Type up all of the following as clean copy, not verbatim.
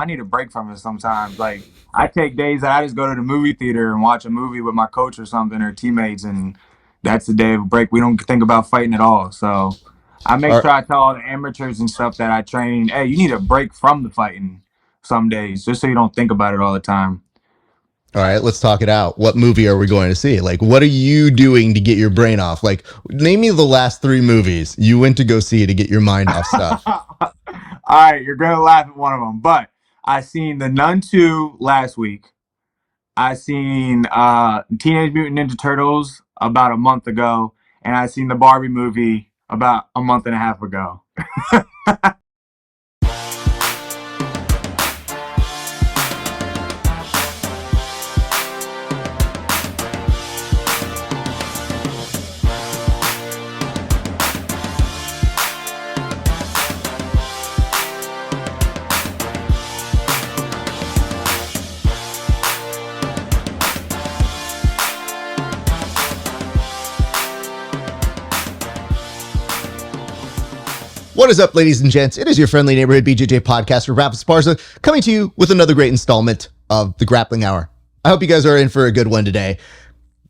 I need a break from it sometimes. Like I take days that I just go to the movie theater and watch a movie with my coach or something or teammates, and that's the day of break. We don't think about fighting at all. So I make All sure I tell all the amateurs and stuff that I train, hey, you need a break from the fighting some days, just so you don't think about it all the time. right, let's talk it out. What movie are we going to see? Like, what are you doing to get your brain off? Like, name me the last three movies you went to go see to get your mind off stuff. All right, you're gonna laugh at one of them, but I seen The Nun 2 last week. I seen Teenage Mutant Ninja Turtles about a month ago, and I seen the Barbie movie about a month and a half ago. What is up, ladies and gents? It is your friendly neighborhood BJJ podcaster, Rafa Sparza, coming to you with another great installment of the Grappling Hour. I hope you guys are in for a good one today.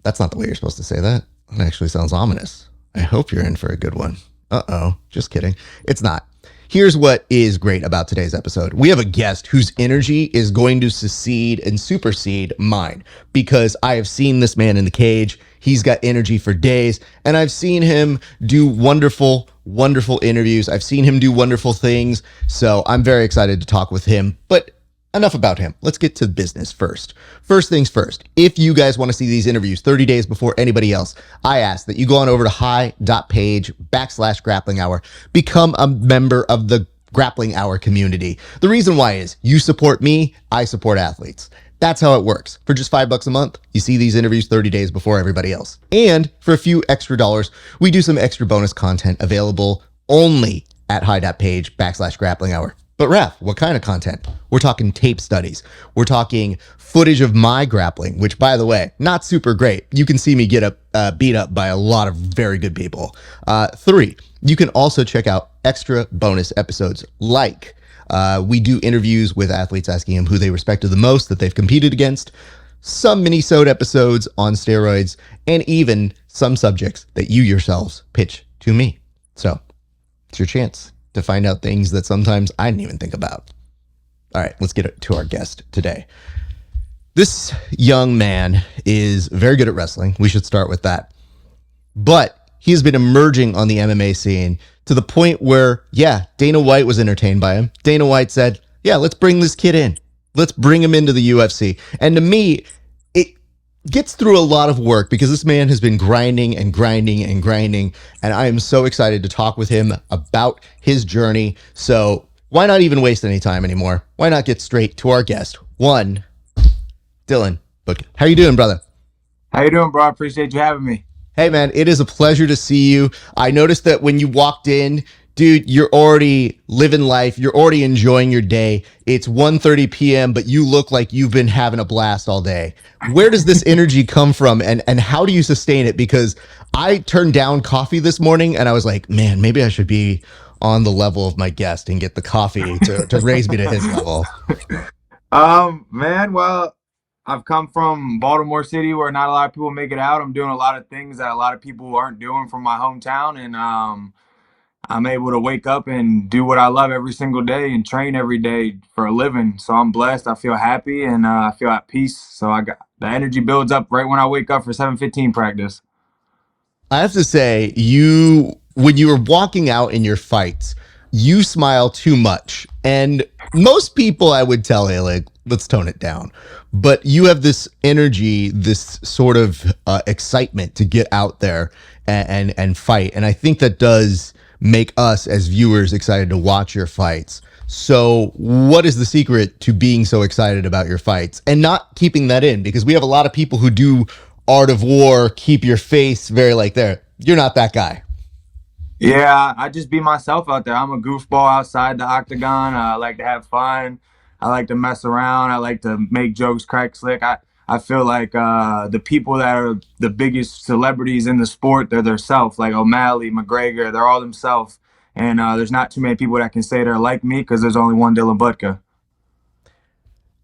That's not the way you're supposed to say that. That actually sounds ominous. I hope you're in for a good one. Uh-oh, just kidding. It's not. Here's what is great about today's episode. We have a guest whose energy is going to succeed and supersede mine because I have seen this man in the cage. He's got energy for days, and I've seen him do wonderful interviews. I've seen him do wonderful things, so I'm very excited to talk with him. But enough about him. Let's get to business first. First things first, if you guys want to see these interviews 30 days before anybody else, I ask that you go on over to HY.PAGE/grappling hour, become a member of the Grappling Hour community. The reason why is you support me, I support athletes. That's how it works. For just $5 a month, you see these interviews 30 days before everybody else. And for a few extra dollars, we do some extra bonus content available only at HY.PAGE/grappling hour. But Raph, what kind of content? We're talking tape studies. We're talking footage of my grappling, which, by the way, not super great. You can see me get beat up by a lot of very good people. 3, you can also check out extra bonus episodes like we do interviews with athletes asking them who they respected the most that they've competed against, some mini-sode episodes on steroids, and even some subjects that you yourselves pitch to me. So it's your chance to find out things that sometimes I didn't even think about. All right, let's get to our guest today. This young man is very good at wrestling. We should start with that. But he has been emerging on the MMA scene to the point where, yeah, Dana White was entertained by him. Dana White said, yeah, let's bring this kid in. Let's bring him into the UFC. And to me, it gets through a lot of work because this man has been grinding. And I am so excited to talk with him about his journey. So why not even waste any time anymore? Why not get straight to our guest, one, Dylan Budka. How you doing, brother? How you doing, bro? I appreciate you having me. Hey, man, it is a pleasure to see you. I noticed that when you walked in, dude, you're already living life. You're already enjoying your day. It's 1:30 p.m., but you look like you've been having a blast all day. Where does this energy come from, and how do you sustain it? Because I turned down coffee this morning, and I was like, man, maybe I should be on the level of my guest and get the coffee to raise me to his level. Man, well, I've come from Baltimore City where not a lot of people make it out. I'm doing a lot of things that a lot of people aren't doing from my hometown, and I'm able to wake up and do what I love every single day and train every day for a living. So I'm blessed. I feel happy and I feel at peace. So I got the energy builds up right when I wake up for 7:15 practice. I have to say, when you were walking out in your fights, you smile too much. And most people, I would tell, hey, like, let's tone it down. But you have this energy, this sort of excitement to get out there and fight. And I think that does make us as viewers excited to watch your fights. So what is the secret to being so excited about your fights and not keeping that in? Because we have a lot of people who do Art of War, keep your face very like there. You're not that guy. Yeah, I just be myself out there. I'm a goofball outside the octagon. I like to have fun. I like to mess around. I like to make jokes, crack slick. I feel like the people that are the biggest celebrities in the sport, they're themselves. Like O'Malley, McGregor, they're all themselves. And there's not too many people that can say they're like me because there's only one Dylan Budka.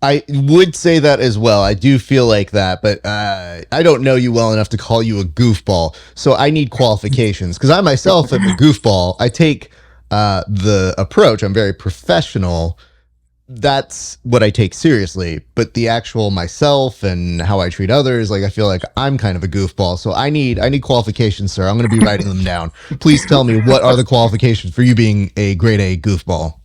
I would say that as well. I do feel like that, but I don't know you well enough to call you a goofball. So I need qualifications because I myself am a goofball. I take the approach. I'm very professional. That's what I take seriously. But the actual myself and how I treat others, like I feel like I'm kind of a goofball. So I need qualifications, sir. I'm going to be writing them down. Please tell me what are the qualifications for you being a grade A goofball.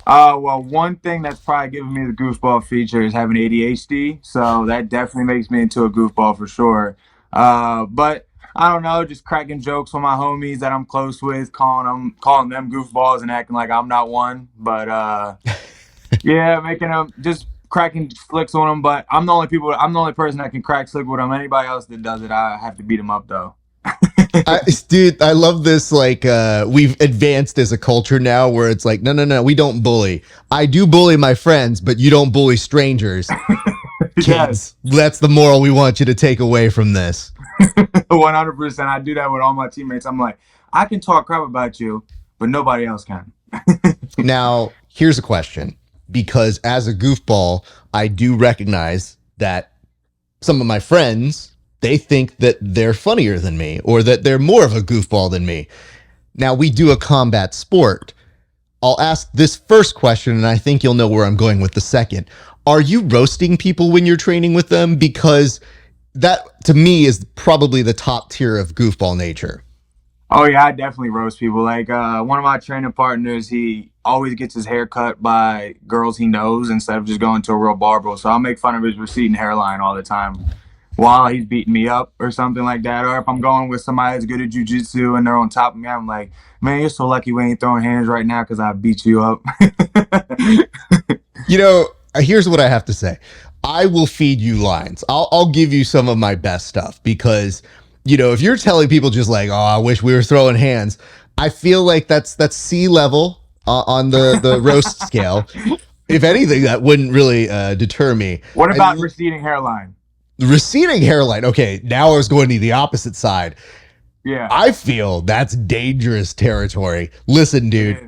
Well, one thing that's probably giving me the goofball feature is having ADHD, so that definitely makes me into a goofball for sure. But I don't know, just cracking jokes with my homies that I'm close with, calling them goofballs and acting like I'm not one. But yeah, making them just cracking slicks on them. But I'm the only person that can crack slick with them. Anybody else that does it, I have to beat them up though. Dude, I love this. Like, we've advanced as a culture now where it's like, no, no, no, we don't bully. I do bully my friends, but you don't bully strangers. Yes, Kids, that's the moral we want you to take away from this. 100%. I do that with all my teammates. I'm like, I can talk crap about you, but nobody else can. Now, here's a question because as a goofball, I do recognize that some of my friends, they think that they're funnier than me or that they're more of a goofball than me. Now, we do a combat sport. I'll ask this first question, and I think you'll know where I'm going with the second. Are you roasting people when you're training with them? Because that, to me, is probably the top tier of goofball nature. Oh yeah, I definitely roast people. Like one of my training partners, he always gets his hair cut by girls he knows instead of just going to a real barber. So I'll make fun of his receding hairline all the time while he's beating me up or something like that. Or if I'm going with somebody that's good at jiu-jitsu and they're on top of me, I'm like, man, you're so lucky we ain't throwing hands right now because I beat you up. You know, here's what I have to say. I will feed you lines. I'll give you some of my best stuff because, you know, if you're telling people just like, oh, I wish we were throwing hands, I feel like that's sea level on the roast scale. If anything, that wouldn't really deter me. What about And receding hairline? receding hairline. Okay, now I was going to the opposite side. Yeah. I feel that's dangerous territory. Listen, dude, Yeah.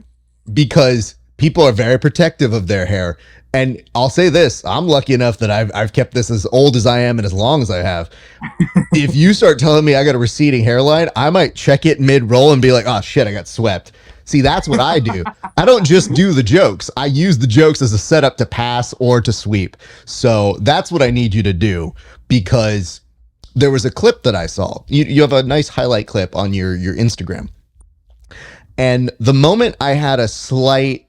because people are very protective of their hair. And I'll say this, I'm lucky enough that I've kept this as old as I am and as long as I have. If you start telling me I got a receding hairline, I might check it mid-roll and be like, oh shit, I got swept. See, that's what I do. I don't just do the jokes. I use the jokes as a setup to pass or to sweep. So that's what I need you to do because there was a clip that I saw. You have a nice highlight clip on your Instagram. And the moment I had a slight,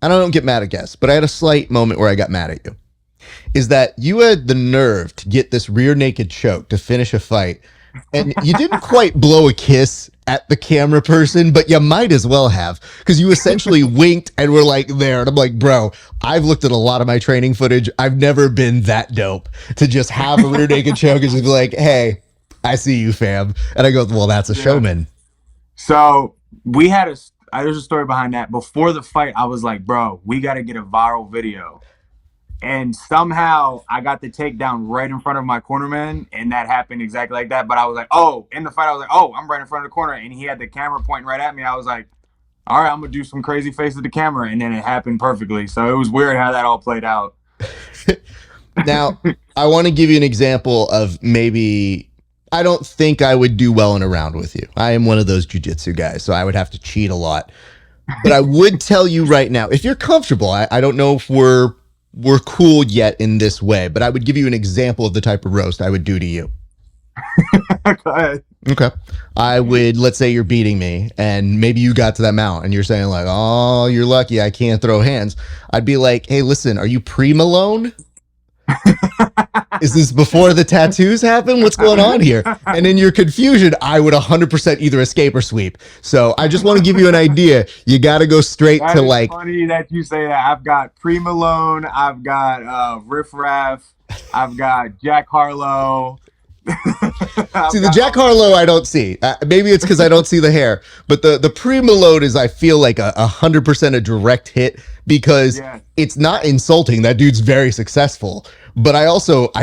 I don't get mad at guests, but I had a slight moment where I got mad at you, is that you had the nerve to get this rear naked choke to finish a fight. And you didn't quite blow a kiss at the camera person, but you might as well have because you essentially winked and were like there. And I'm like, bro, I've looked at a lot of my training footage. I've never been that dope to just have a rear naked choke and just be like, hey, I see you, fam. And I go, well, that's a Yeah. showman. So we had there's a story behind that. Before the fight, I was like, bro, we got to get a viral video. And somehow I got the takedown right in front of my cornerman, and that happened exactly like that. But I was like, oh, in the fight, I was like, oh, I'm right in front of the corner, and he had the camera pointing right at me. I was like, all right, I'm gonna do some crazy face at the camera, and then it happened perfectly. So it was weird how that all played out. Now, I want to give you an example of maybe I don't think I would do well in a round with you. I am one of those jujitsu guys, so I would have to cheat a lot. But I would tell you right now, if you're comfortable, I don't know if we're cool yet in this way, but I would give you an example of the type of roast I would do to you. Go ahead. Okay. I would, let's say you're beating me and maybe you got to that mount and you're saying like, oh, you're lucky I can't throw hands. I'd be like, hey, listen, are you pre-Malone? Is this before the tattoos happen? What's going on here? And in your confusion, I would 100% either escape or sweep. So I just want to give you an idea. You got to go straight That to is like, funny that you say that. I've got Pre Malone, I've got Riff Raff, I've got Jack Harlow. see the Jack Harlow I don't see. Maybe it's because I don't see the hair, but the pre-Malone is I feel like 100% a direct hit because Yeah. it's not insulting. That dude's very successful, But I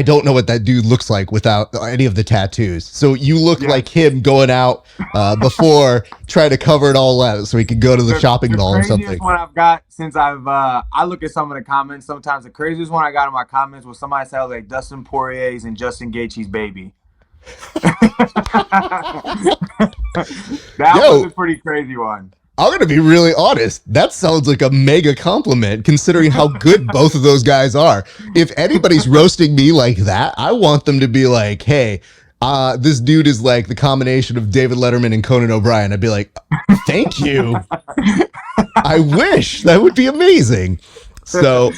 don't know what that dude looks like without any of the tattoos. So you look Yeah. like him going out before trying to cover it all out so he could go to the shopping The mall or craziest something. one I've got since I look at some of the comments sometimes. The craziest one I got in my comments was somebody said like Dustin Poirier's and Justin Gaethje's baby. That was a Yo, pretty crazy one. I'm gonna be really honest. That sounds like a mega compliment considering how good both of those guys are. If anybody's roasting me like that, I want them to be like, hey, this dude is like the combination of David Letterman and Conan O'Brien. I'd be like, thank you. I wish that would be amazing. So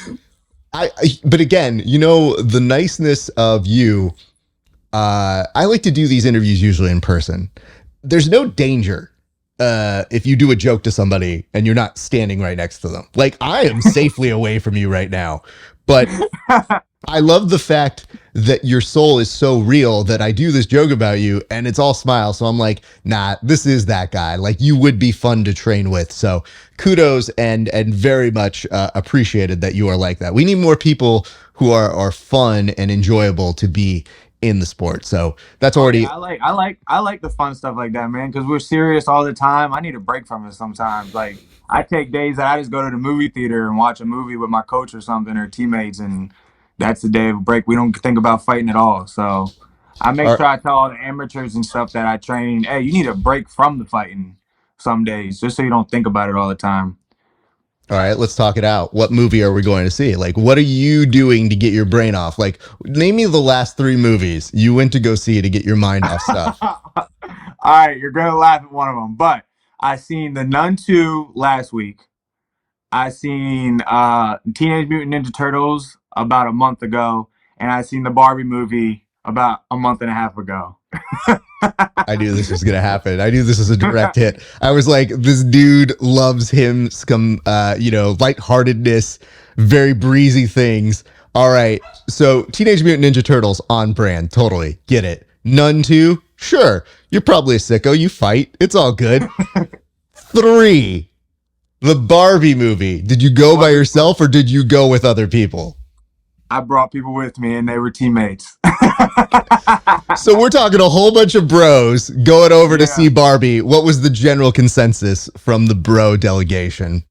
but again, the niceness of you, I like to do these interviews usually in person. There's no danger if you do a joke to somebody and you're not standing right next to them. Like I am safely away from you right now, but I love the fact that your soul is so real that I do this joke about you and it's all smiles. So I'm like, nah, this is that guy. Like you would be fun to train with. So kudos and very much appreciated that you are like that. We need more people who are fun and enjoyable to be in the sport. So that's Oh yeah, already I like the fun stuff like that, man. Because we're serious all the time. I need a break from it sometimes. Like I take days that I just go to the movie theater and watch a movie with my coach or something or teammates, and that's the day of a break. We don't think about fighting at all. So I make all sure I tell all the amateurs and stuff that I train, hey, you need a break from the fighting some days, just so you don't think about it all the time. all right, let's talk it out. What movie are we going to see? Like, what are you doing to get your brain off? Like, name me the last 3 movies you went to go see to get your mind off stuff. All right, you're gonna laugh at one of them, but I seen The Nun 2 last week. I seen Teenage Mutant Ninja Turtles about a month ago, and I seen the Barbie movie about a month and a half ago. I knew this was gonna happen. I knew this was a direct hit. I was like, this dude loves him some, lightheartedness, very breezy things. All right, so Teenage Mutant Ninja Turtles on brand, totally get it. Nun 2, sure. You're probably a sicko. You fight. It's all good. 3, the Barbie movie. Did you go by yourself or did you go with other people? I brought people with me, and they were teammates. So we're talking a whole bunch of bros going over to Yeah. see Barbie. What was the general consensus from the bro delegation?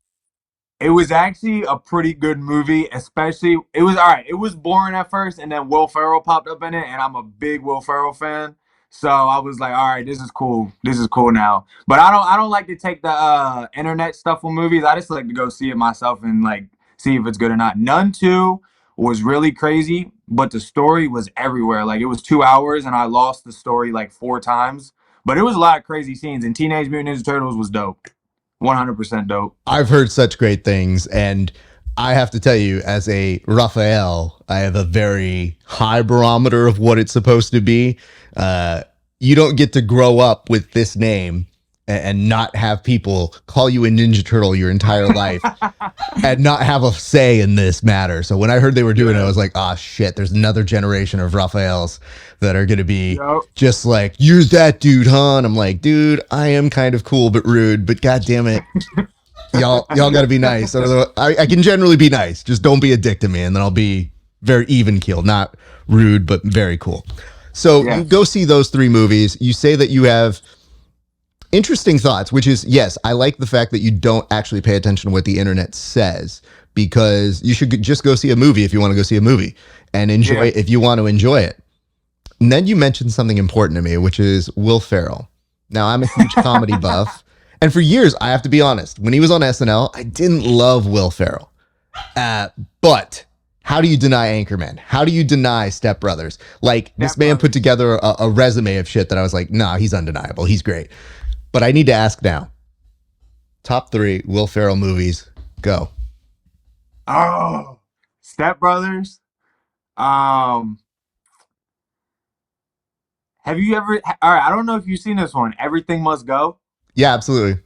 It was actually a pretty good movie, especially it was all right. It was boring at first, and then Will Ferrell popped up in it, and I'm a big Will Ferrell fan. So I was like, all right, this is cool. This is cool now. But I don't like to take the internet stuff with movies. I just like to go see it myself and like see if it's good or not. None 2 was really crazy, but the story was everywhere. Like it was 2 hours, and I lost the story like 4 times. But it was a lot of crazy scenes, and Teenage Mutant Ninja Turtles was dope. 100% dope. I've heard such great things, and I have to tell you, as a Raphael, I have a very high barometer of what it's supposed to be. You don't get to grow up with this name and not have people call you a Ninja Turtle your entire life and not have a say in this matter. So when I heard they were doing it, I was like, ah, shit, there's another generation of Raphaels that are going to be Yep. just like, you're that dude, huh? And I'm like, dude, I am kind of cool but rude, but god damn it, y'all got to be nice. I can generally be nice. Just don't be a dick to me, and then I'll be very even keeled, not rude, but very cool. So you Yes. go see those 3 movies. You say that you have interesting thoughts, which is, yes, I like the fact that you don't actually pay attention to what the internet says, because you should just go see a movie if you want to go see a movie and enjoy Yeah. it if you want to enjoy it. And then you mentioned something important to me, which is Will Ferrell. Now, I'm a huge comedy buff. And for years, I have to be honest, when he was on SNL, I didn't love Will Ferrell. But how do you deny Anchorman? How do you deny Step Brothers? Like, this man put together a resume of shit that I was like, nah, he's undeniable. He's great. But I need to ask now. Top 3 Will Ferrell movies. Go. Oh, Step Brothers. Um, have you ever? All right, I don't know if you've seen this one. Everything Must Go. Yeah, absolutely.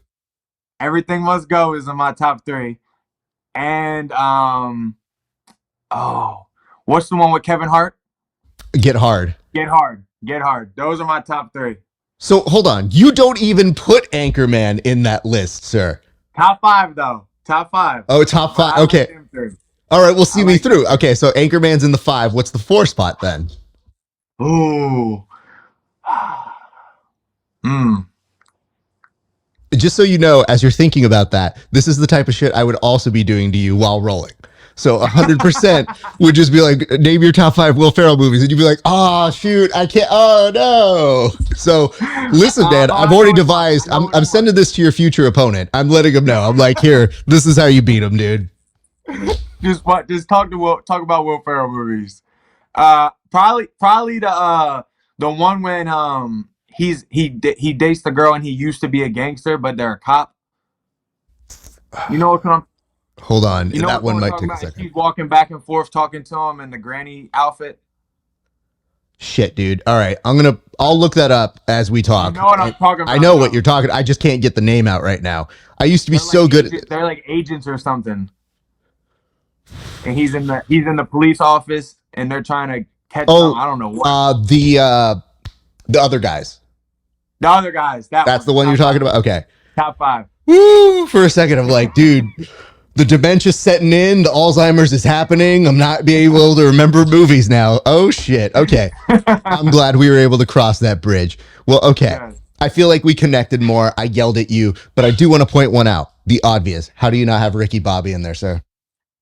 Everything Must Go is in my top 3. And oh, what's the one with Kevin Hart? Get Hard. Get Hard. Get Hard. Those are my top 3. So hold on. You don't even put Anchorman in that list, sir. Top 5 though. Top 5. Oh, top 5. I like Okay. them 3. All right, we'll I see me like that through. better. Okay, so Anchorman's in the 5. What's the 4 spot then? Ooh. Mm. Just so you know, as you're thinking about that, this is the type of shit I would also be doing to you while rolling. So 100% would just be like, name your top 5 Will Ferrell movies. And you'd be like, oh, shoot, I can't. Oh, no. So listen, man, Oh, I've I know already which one. I devised, know I'm which one. sending this to your future opponent. I'm letting him know. I'm like, here, this is how you beat him, dude. Just talk about Will Ferrell movies. Probably the one when he dates the girl and he used to be a gangster, but they're a cop. You know what I'm Hold on. you know That what one I'm might talking take a about? And second. she's walking back and forth talking to him in the granny outfit. Shit, dude. All right. I'll look that up as we You talk. know what I'm talking I about know what you're though. talking. I just can't get the name out right now. I used to be so good at They're like agents or something. And he's in the police office and they're trying to catch something. Oh, I don't know what. uh, the other guys. The other guys, that That's the one. one you're Top talking five. about. Okay. Top five. Woo! For a second, I'm like, dude, the dementia's setting in. The Alzheimer's is happening. I'm not being able to remember movies now. Oh shit. Okay. I'm glad we were able to cross that bridge. Well, okay. Yes. I feel like we connected more. I yelled at you, but I do want to point one out. The obvious. How do you not have Ricky Bobby in there, sir?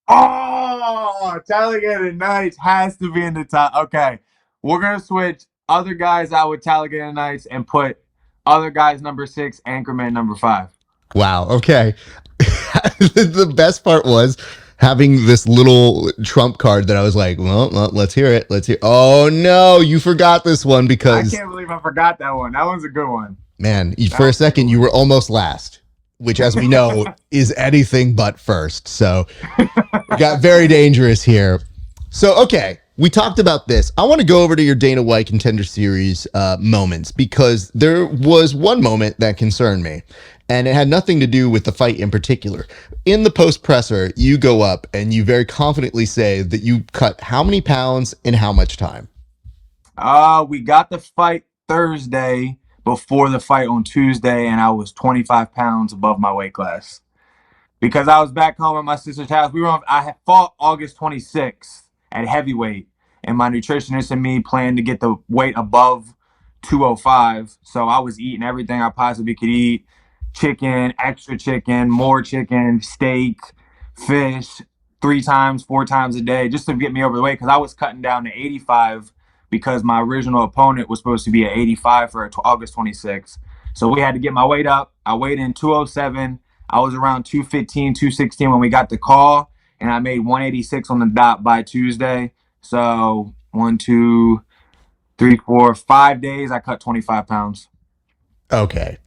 Oh, Talladega Nights has to be in the top. Okay, we're gonna switch other guys out with Talladega Nights and put other guys number 6, Anchorman number 5. Wow. Okay. The best part was having this little trump card that I was like, well, let's hear it. Let's hear. Oh no, you forgot this one I because can't believe I forgot that one. That one's a good one. man, That for a one's a good second you were almost last, which as we know is anything but first. So it got very dangerous here. So, okay, we talked about this. I want to go over to your Dana White Contender Series moments because there was one moment that concerned me, and it had nothing to do with the fight in particular. In the post presser, you go up and you very confidently say that you cut how many pounds in how much time. We got the fight Thursday before the fight on Tuesday, and I was 25 pounds above my weight class. Because I was back home at my sister's house. I had fought August 26th at heavyweight, and my nutritionist and me planned to get the weight above 205. So I was eating everything I possibly could eat: chicken, extra chicken, more chicken, steak, fish, 3 times, 4 times a day, just to get me over the weight. Because I was cutting down to 85 because my original opponent was supposed to be at 85 for August 26th. So we had to get my weight up. I weighed in 207. I was around 215, 216 when we got the call, and I made 186 on the dot by Tuesday. So 5 days, I cut 25 pounds. Okay,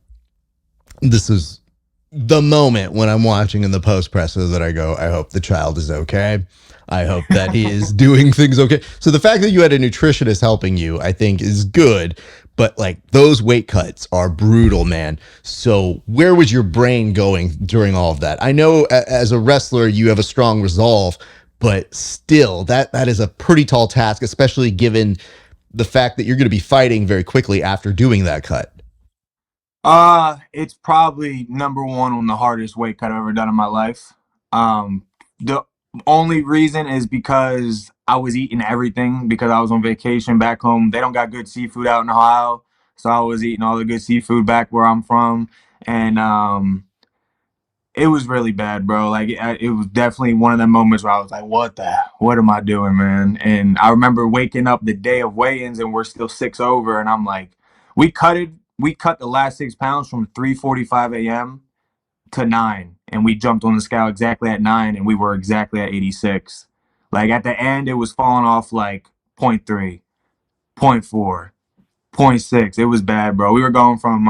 this is the moment when I'm watching in the post presser that I go, I hope the child is okay. I hope that he is doing things okay. So the fact that you had a nutritionist helping you, I think, is good. But like those weight cuts are brutal, man. So where was your brain going during all of that? I know as a wrestler, you have a strong resolve, but still, that is a pretty tall task, especially given the fact that you're going to be fighting very quickly after doing that cut. It's probably number one on the hardest weight cut I've ever done in my life. The only reason is because I was eating everything because I was on vacation back home. They don't got good seafood out in Ohio, so I was eating all the good seafood back where I'm from, and it was really bad, bro. Like it was definitely one of the moments where I was like, what am I doing, man?" And I remember waking up the day of weigh-ins and we're still 6 over, and I'm like, we cut the last 6 pounds from 3:45 a.m. to 9, and we jumped on the scale exactly at 9, and we were exactly at 86. Like at the end, it was falling off like point 0.3, point 0.4, point 0.6. It was bad, bro. We were going from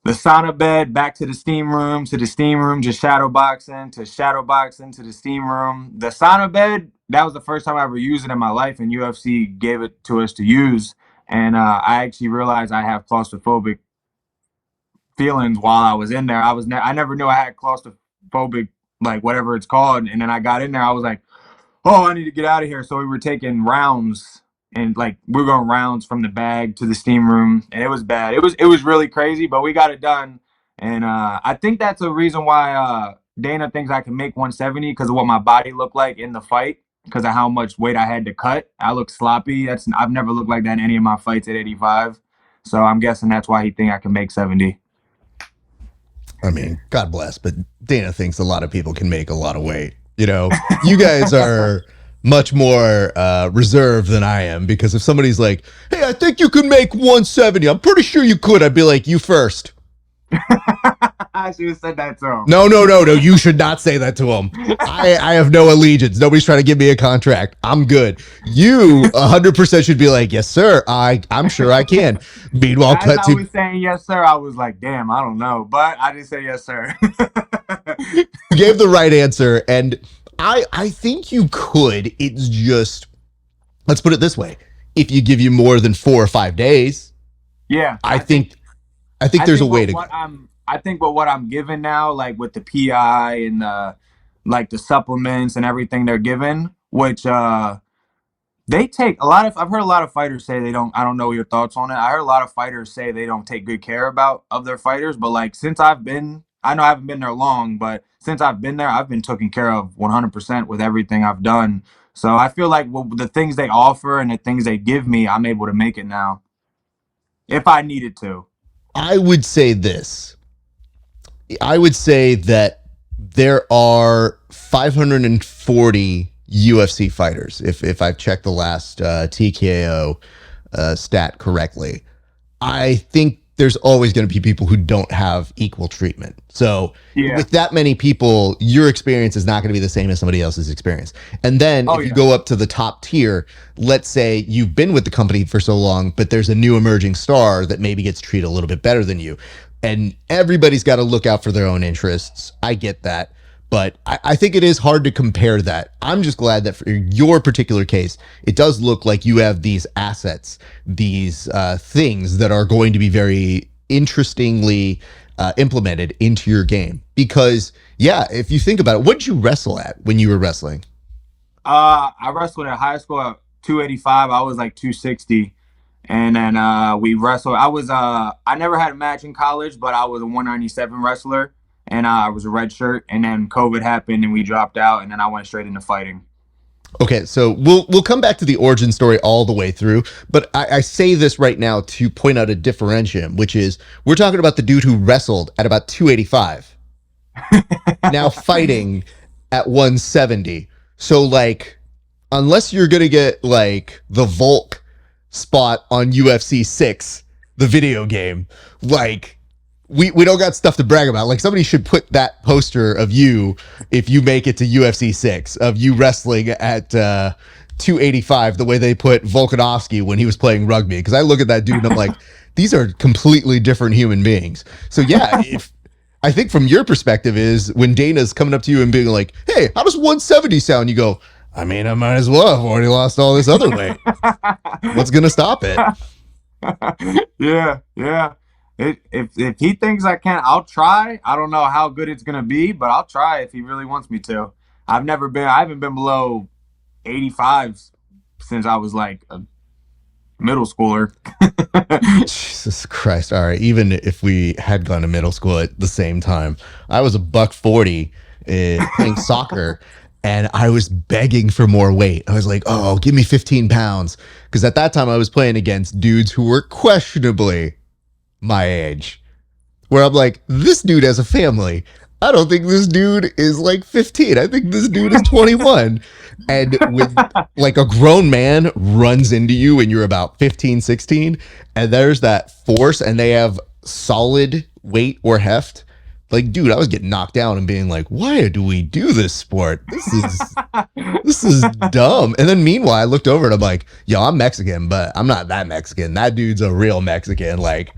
the sauna bed back to the steam room, to the steam room, just shadow boxing, to shadow boxing, to the steam room. The sauna bed, that was the first time I ever used it in my life, and UFC gave it to us to use. And I actually realized I have claustrophobic feelings while I was in there. I never knew I had claustrophobic, like whatever it's called. And then I got in there, I was like, oh, I need to get out of here. So we were taking rounds, and like we were going rounds from the bag to the steam room, and it was bad. It was really crazy, but we got it done. And I think that's a reason why Dana thinks I can make 170 because of what my body looked like in the fight, because of how much weight I had to cut. I look sloppy. I've never looked like that in any of my fights at 85. So I'm guessing that's why he think I can make 70. I mean, God bless, but Dana thinks a lot of people can make a lot of weight. You know, you guys are much more reserved than I am, because if somebody's like, hey, I think you could make 170, I'm pretty sure you could. I'd be like, you first. I should have said that to him. No, no, no, no. You should not say that to him. I have no allegiance. Nobody's trying to give me a contract. I'm good. You 100% should be like, yes, sir. I'm sure I can. Meanwhile, As cut I to was saying yes, sir, I was like, damn, I don't know. But I did say yes, sir. you gave the right answer, and I think you could. It's just, let's put it this way: if you give you more than 4 or 5 days, Yeah, I think there's a way to go. I think with what I'm given now, like with the PI and the supplements and everything they're given, which they take a lot of. I've heard a lot of fighters say they don't. I don't know your thoughts on it. I heard a lot of fighters say they don't take good care of their fighters. But like since I've been, I know I haven't been there long, but since I've been there, I've been taken care of 100% with everything I've done. So I feel like the things they offer and the things they give me, I'm able to make it now if I needed to. I would say this. I would say that there are 540 UFC fighters, if I've checked the last TKO stat correctly. I think there's always going to be people who don't have equal treatment. So Yeah. with that many people, your experience is not going to be the same as somebody else's experience. And then Oh if you yeah. go up to the top tier, let's say you've been with the company for so long, but there's a new emerging star that maybe gets treated a little bit better than you. And everybody's got to look out for their own interests. I get that. But I think it is hard to compare that. I'm just glad that for your particular case, it does look like you have these assets, these things that are going to be very interestingly implemented into your game. Because, yeah, if you think about it, what did you wrestle at when you were wrestling? I wrestled at high school at 285. I was like 260. And then we wrestled. I never had a match in college, but I was a 197 wrestler, and I was a red shirt. And then COVID happened, and we dropped out, and then I went straight into fighting. Okay, so we'll come back to the origin story all the way through, but I say this right now to point out a differentium, which is we're talking about the dude who wrestled at about 285, now fighting at 170. So like, unless you're gonna get like the Volk spot on UFC 6, the video game, like we don't got stuff to brag about. Like somebody should put that poster of you if you make it to UFC 6 of you wrestling at 285 the way they put Volkanovski when he was playing rugby. Because I look at that dude and I'm like, these are completely different human beings. So yeah, if I think from your perspective is when Dana's coming up to you and being like, hey, how does 170 sound? You go, I mean, I might as well. I've already lost all this other weight. What's gonna stop it? Yeah, yeah. If he thinks I can, I'll try. I don't know how good it's gonna be, but I'll try if he really wants me to. I haven't been below 85 since I was like a middle schooler. Jesus Christ. All right. Even if we had gone to middle school at the same time, I was a buck 40 playing soccer, and I was begging for more weight. I was like, oh, give me 15 pounds. Because at that time I was playing against dudes who were questionably my age, where I'm like, this dude has a family. I don't think this dude is like 15. I think this dude is 21. And when like a grown man runs into you and you're about 15, 16, and there's that force and they have solid weight or heft, like, dude, I was getting knocked down and being like, why do we do this sport? This is dumb. And then meanwhile, I looked over and I'm like, yo, I'm Mexican, but I'm not that Mexican. That dude's a real Mexican. Like,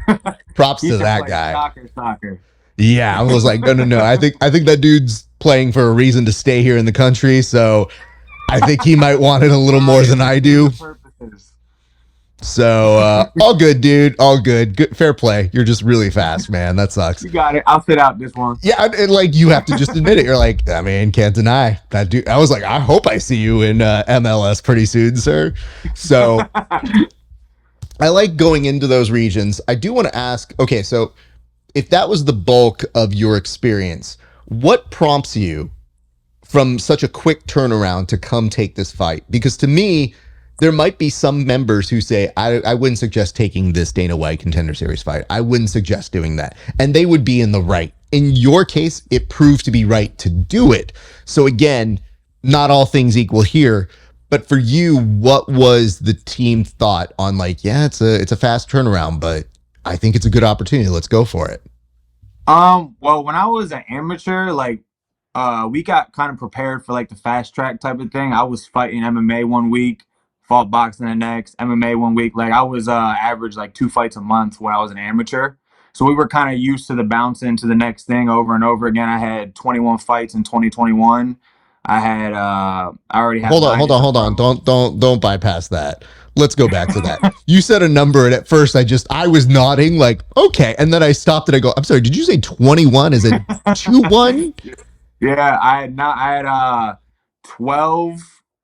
props to that guy. Soccer. Yeah, I was like, no, no, no. I think that dude's playing for a reason to stay here in the country. So I think he might want it a little more than I do. So all good, dude. All good. Good, fair play. You're just really fast, man. That sucks. You got it. I'll sit out this one. Yeah, and like you have to just admit it. You're like, I mean, can't deny that dude. I was like, I hope I see you in MLS pretty soon, sir. So I like going into those regions. I do want to ask. Okay, so if that was the bulk of your experience, What prompts you from such a quick turnaround to come take this fight? Because to me, there might be some members who say, I wouldn't suggest taking this Dana White Contender Series fight. I wouldn't suggest doing that. And they would be in the right. In your case, it proved to be right to do it. So again, not all things equal here. But for you, what was the team thought on like, yeah, it's a fast turnaround, but I think it's a good opportunity. Let's go for it. Well, when I was an amateur, like, we got kind of prepared for like the fast track type of thing. I was fighting MMA one week, fought boxing the next, MMA one week. Like I was average like 2 fights a month when I was an amateur. So we were kind of used to the bouncing to the next thing over and over again. I had 21 fights in 2021. I already have Hold on. Don't bypass that. Let's go back to that. You said a number, and at first I was nodding like, okay, and then I stopped and I go, I'm sorry, did you say 21? Is it 2-1? Yeah, I had 12.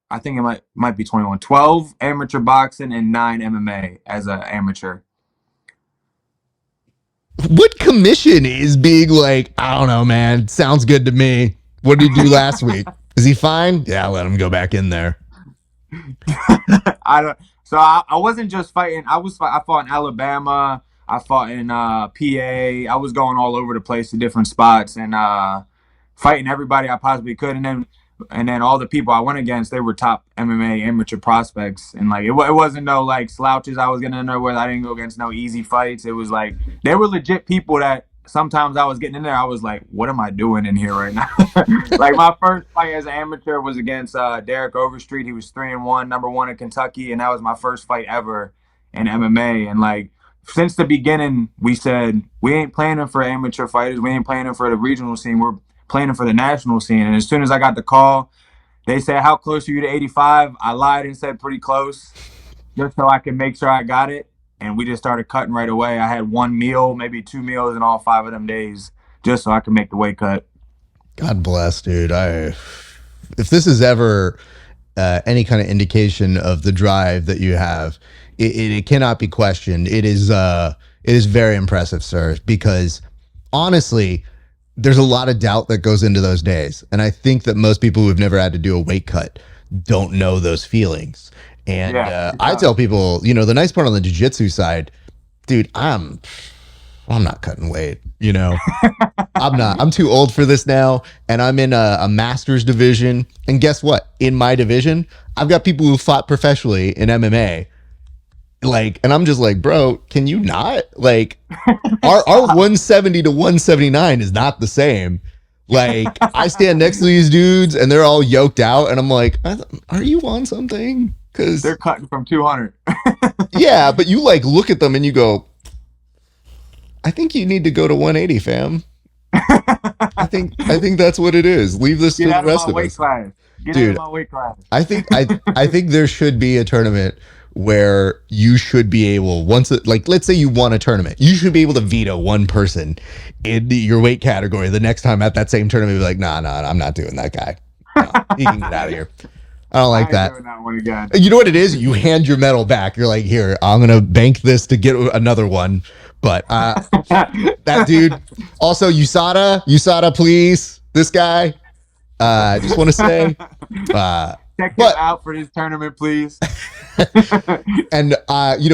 I think it might be 21. 12 amateur boxing and 9 MMA as an amateur. What commission is being like, I don't know, man. Sounds good to me. What did he do last week? Is he fine? Yeah, let him go back in there. I don't. So I wasn't just fighting. I fought in Alabama. I fought in PA. I was going all over the place to different spots and fighting everybody I possibly could. And then all the people I went against, they were top MMA amateur prospects. And like it wasn't no like slouches I was getting in there with. I didn't go against no easy fights. It was like they were legit people that sometimes I was getting in there. I was like, what am I doing in here right now? Like my first fight as an amateur was against Derek Overstreet. He was 3-1, number one in Kentucky, and that was my first fight ever in MMA. And like since the beginning, we said we ain't planning for amateur fighters. We ain't planning for the regional scene. We're planning for the national scene. And as soon as I got the call, they said, how close are you to 85? I lied and said pretty close, just so I could make sure I got it. And we just started cutting right away. I had one meal, maybe 2 meals in all 5 of them days, just so I could make the weight cut. God bless, dude. If this is ever any kind of indication of the drive that you have, it cannot be questioned. It is very impressive, sir, because honestly, there's a lot of doubt that goes into those days. And I think that most people who've never had to do a weight cut don't know those feelings. And I tell people, the nice part on the jiu-jitsu side, dude, I'm not cutting weight, I'm not. I'm too old for this now. And I'm in a master's division. And guess what? In my division, I've got people who fought professionally in MMA. Like, and I'm just like, bro, can you not? Like, our 170 to 179 is not the same. Like, I stand next to these dudes and they're all yoked out, and I'm like, are you on something? Because they're cutting from 200. Yeah, but you like look at them and you go, I think you need to go to 180, fam. I think that's what it is. Leave this to the rest of us. Get out of my weight class. I think there should be a tournament where you should be able, let's say you won a tournament, you should be able to veto one person in your weight category the next time at that same tournament. Be like, nah, I'm not doing that guy. No, he can get out of here. I don't like that. Doing that one again. You know what it is? You hand your medal back. You're like, here, I'm gonna bank this to get another one. But that dude. Also, USADA, please. This guy. Just want to say. Check him out for this tournament, please. And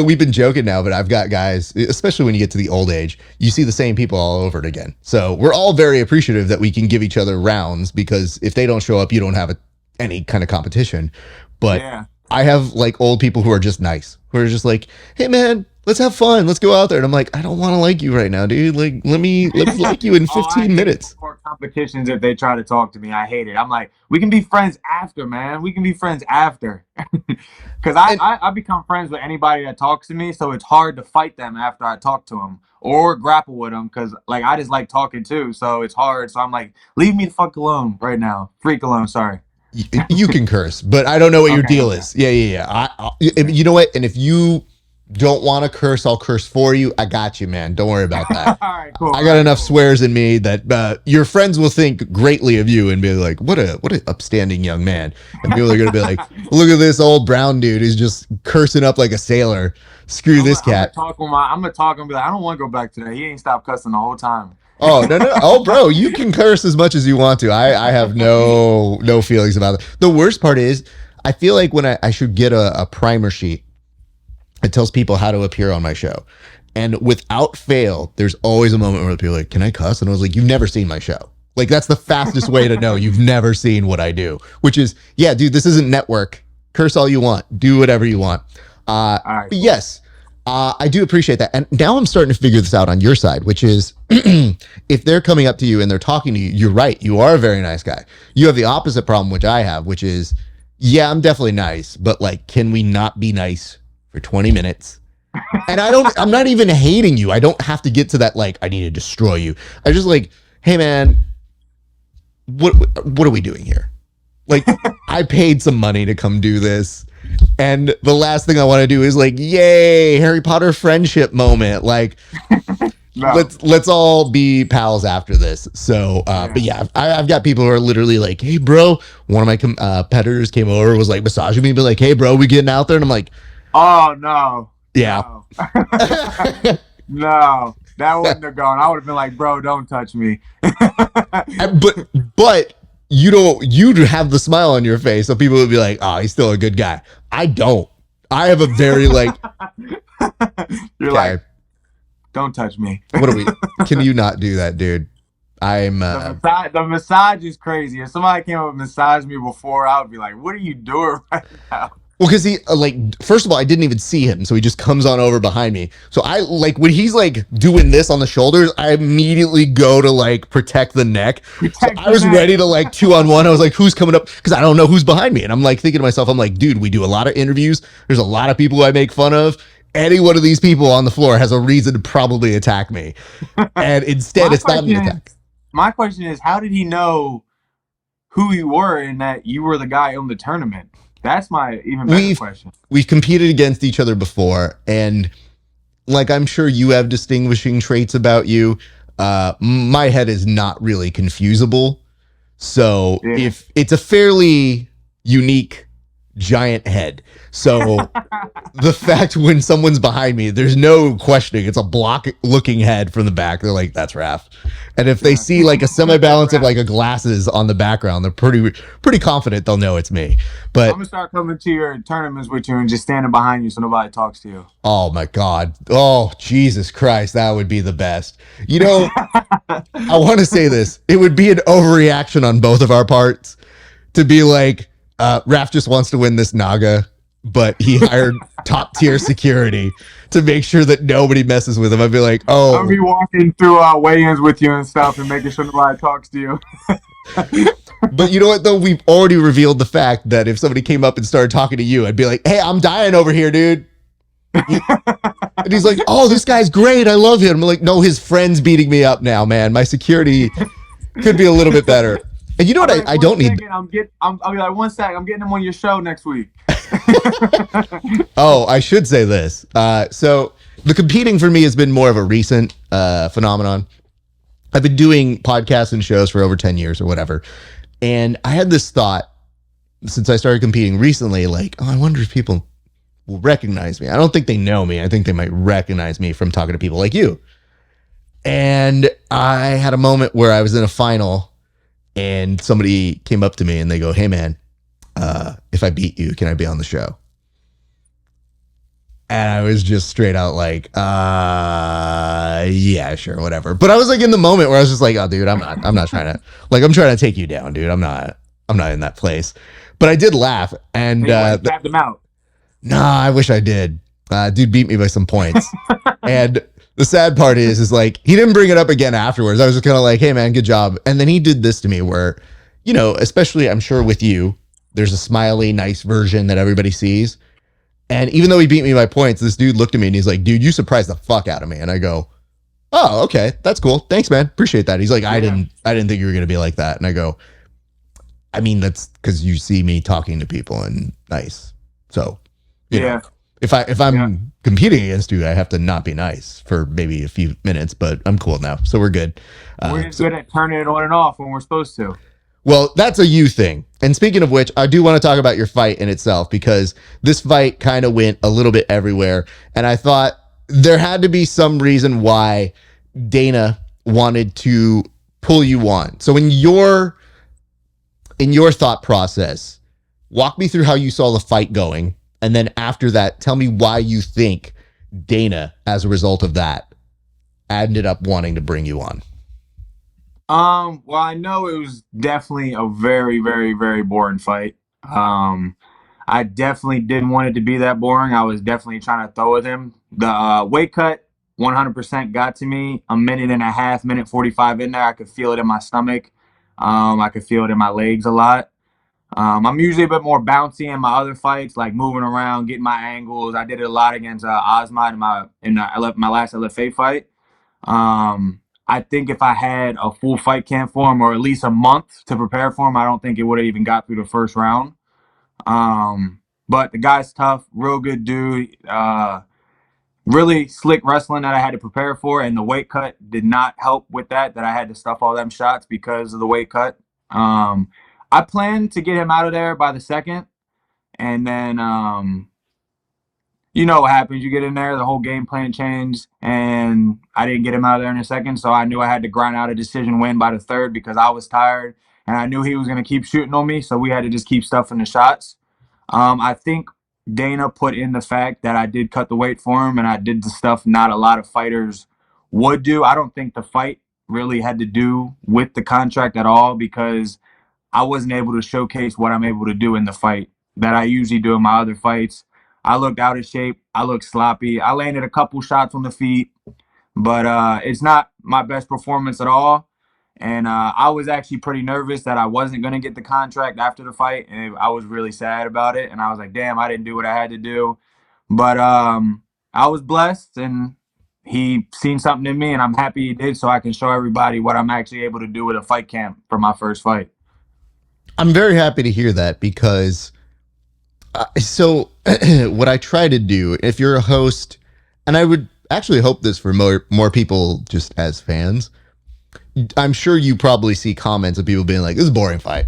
we've been joking now, but I've got guys, especially when you get to the old age, you see the same people all over it again. So we're all very appreciative that we can give each other rounds, because if they don't show up, you don't have any kind of competition. But yeah. I have like old people who are just nice, who are just like, hey man, let's have fun, let's go out there. And I'm like, I don't want to like you right now, dude. Like, let me like you in 15 minutes. More competitions if they try to talk to me. I hate it. I'm like, we can be friends after, man. We can be friends after. Because I become friends with anybody that talks to me, so it's hard to fight them after I talk to them or grapple with them, because like I just like talking too, so it's hard. So I'm like, leave me the fuck alone right now. Freak alone, sorry. You can curse, but I don't know what your deal is. Yeah. You know what? And if you don't want to curse, I'll curse for you. I got you, man. Don't worry about that. All right, cool. I got enough swears in me that your friends will think greatly of you and be like, what an upstanding young man. And people are going to be like, look at this old brown dude who's just cursing up like a sailor. Screw this cat. I'm going to talk and be like, I don't want to go back to that. He ain't stopped cussing the whole time. Oh, no, no. Oh, bro, you can curse as much as you want to. I have no feelings about it. The worst part is I feel like when I should get a primer sheet, it tells people how to appear on my show. And without fail, there's always a moment where people are like, can I cuss? And I was like, you've never seen my show. Like, that's the fastest way to know you've never seen what I do, which is, yeah, dude, this isn't network. Curse all you want. Do whatever you want. All right. But yes, I do appreciate that. And now I'm starting to figure this out on your side, which is if they're coming up to you and they're talking to you, you're right. You are a very nice guy. You have the opposite problem, which I have, which is, yeah, I'm definitely nice, but like, can we not be nice for 20 minutes? And I'm not even hating you. I don't have to get to that, like, I need to destroy you. I just like, hey man, what are we doing here? Like, I paid some money to come do this. And the last thing I want to do is like, yay, Harry Potter friendship moment. Like, no. let's all be pals after this. So, but yeah, I've got people who are literally like, hey bro, one of my competitors came over, was like massaging me, but like, hey bro, we getting out there? And I'm like, oh no. Yeah. No, no, that wouldn't have gone. I would have been like, bro, don't touch me. but you'd have the smile on your face, so people would be like, oh, he's still a good guy. I don't. I have a very like, you're like, don't touch me. What are we? Can you not do that, dude? I'm the massage is crazy. If somebody came up and massaged me before, I would be like, what are you doing right now? Well, because he like, first of all, I didn't even see him, so he just comes on over behind me. So I like when he's like doing this on the shoulders, I immediately go to like protect the neck. I was ready to like 2-on-1. I was like, who's coming up? Because I don't know who's behind me, and I'm like thinking to myself, I'm like, dude, we do a lot of interviews. There's a lot of people I make fun of. Any one of these people on the floor has a reason to probably attack me, and instead, it's not an attack. My question is, how did he know who you were and that you were the guy in the tournament? That's my even better question. We've competed against each other before, and like I'm sure you have distinguishing traits about you. My head is not really confusable. So if it's a fairly unique giant head. So the fact when someone's behind me, there's no questioning. It's a block looking head from the back. They're like, that's Raph. And if they see like a semi-balance of like a glasses on the background, they're pretty confident they'll know it's me. But I'm gonna start coming to your tournaments with you and just standing behind you so nobody talks to you. Oh my God. Oh, Jesus Christ. That would be the best. You know, I want to say this. It would be an overreaction on both of our parts to be like, Raph just wants to win this Naga, but he hired top tier security to make sure that nobody messes with him. I'd be like, oh. I'll be walking through weigh-ins with you and stuff and making sure nobody talks to you. But you know what, though? We've already revealed the fact that if somebody came up and started talking to you, I'd be like, hey, I'm dying over here, dude. And he's like, oh, this guy's great. I love him. I'm like, no, his friend's beating me up now, man. My security could be a little bit better. And you know what? I don't need. I'll be like, 1 sec. I'm getting him on your show next week. Oh, I should say this. So the competing for me has been more of a recent phenomenon. I've been doing podcasts and shows for over 10 years or whatever. And I had this thought since I started competing recently, like, oh, I wonder if people will recognize me. I don't think they know me. I think they might recognize me from talking to people like you. And I had a moment where I was in a final and somebody came up to me and they go, hey man, if I beat you, can I be on the show? And I was just straight out like, yeah, sure, whatever. But I was like in the moment where I was just like, oh dude, I'm not trying to, like, I'm trying to take you down, dude. I'm not in that place. But I did laugh and tapped him out. Nah, I wish I did. Dude beat me by some points. And the sad part is like, he didn't bring it up again afterwards. I was just kind of like, hey man, good job. And then he did this to me where, you know, especially I'm sure with you, there's a smiley, nice version that everybody sees. And even though he beat me by points, this dude looked at me and he's like, dude, you surprised the fuck out of me. And I go, oh, okay, that's cool. Thanks, man. Appreciate that. He's like, I didn't think you were going to be like that. And I go, I mean, that's because you see me talking to people and nice. So, you know, if I'm competing against you, I have to not be nice for maybe a few minutes, but I'm cool now. So we're good. We're just good at turning it on and off when we're supposed to. Well, that's a you thing. And speaking of which, I do want to talk about your fight in itself, because this fight kind of went a little bit everywhere. And I thought there had to be some reason why Dana wanted to pull you on. So in your thought process, walk me through how you saw the fight going, and then after that, tell me why you think Dana, as a result of that, ended up wanting to bring you on. Well, I know it was definitely a very, very, very boring fight. Um, I definitely didn't want it to be that boring. I was definitely trying to throw with him. The weight cut 100% got to me. A minute and a half, minute 45 in there, I could feel it in my stomach. I could feel it in my legs a lot. I'm usually a bit more bouncy in my other fights, like moving around, getting my angles. I did it a lot against Osma in my last LFA fight. I think if I had a full fight camp for him, or at least a month to prepare for him, I don't think it would have even got through the first round. But the guy's tough, real good dude. Really slick wrestling that I had to prepare for, and the weight cut did not help with that. That I had to stuff all them shots because of the weight cut. I planned to get him out of there by the second, and then you know what happens. You get in there, the whole game plan changed, and I didn't get him out of there in a second. So I knew I had to grind out a decision win by the third because I was tired, and I knew he was going to keep shooting on me. So we had to just keep stuffing the shots. I think Dana put in the fact that I did cut the weight for him, and I did the stuff not a lot of fighters would do. I don't think the fight really had to do with the contract at all because I wasn't able to showcase what I'm able to do in the fight that I usually do in my other fights. I looked out of shape. I looked sloppy. I landed a couple shots on the feet, but it's not my best performance at all. And I was actually pretty nervous that I wasn't going to get the contract after the fight. And I was really sad about it. And I was like, damn, I didn't do what I had to do. But I was blessed and he seen something in me and I'm happy he did so I can show everybody what I'm actually able to do with a fight camp for my first fight. I'm very happy to hear that because so what I try to do, if you're a host, and I would actually hope this for more people just as fans, I'm sure you probably see comments of people being like, "This is a boring fight.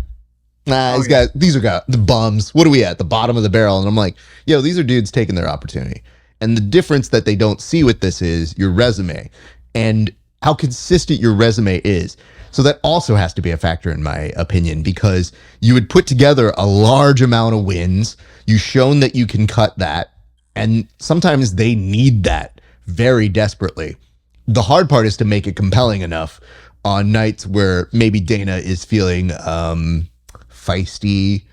Nah, Oh, these yeah. guys, these are the bums. What are we at? The bottom of the barrel?" And I'm like, "Yo, these are dudes taking their opportunity." And the difference that they don't see with this is your resume and how consistent your resume is. So that also has to be a factor in my opinion because you would put together a large amount of wins. You've shown that you can cut that, and sometimes they need that very desperately. The hard part is to make it compelling enough on nights where maybe Dana is feeling feisty,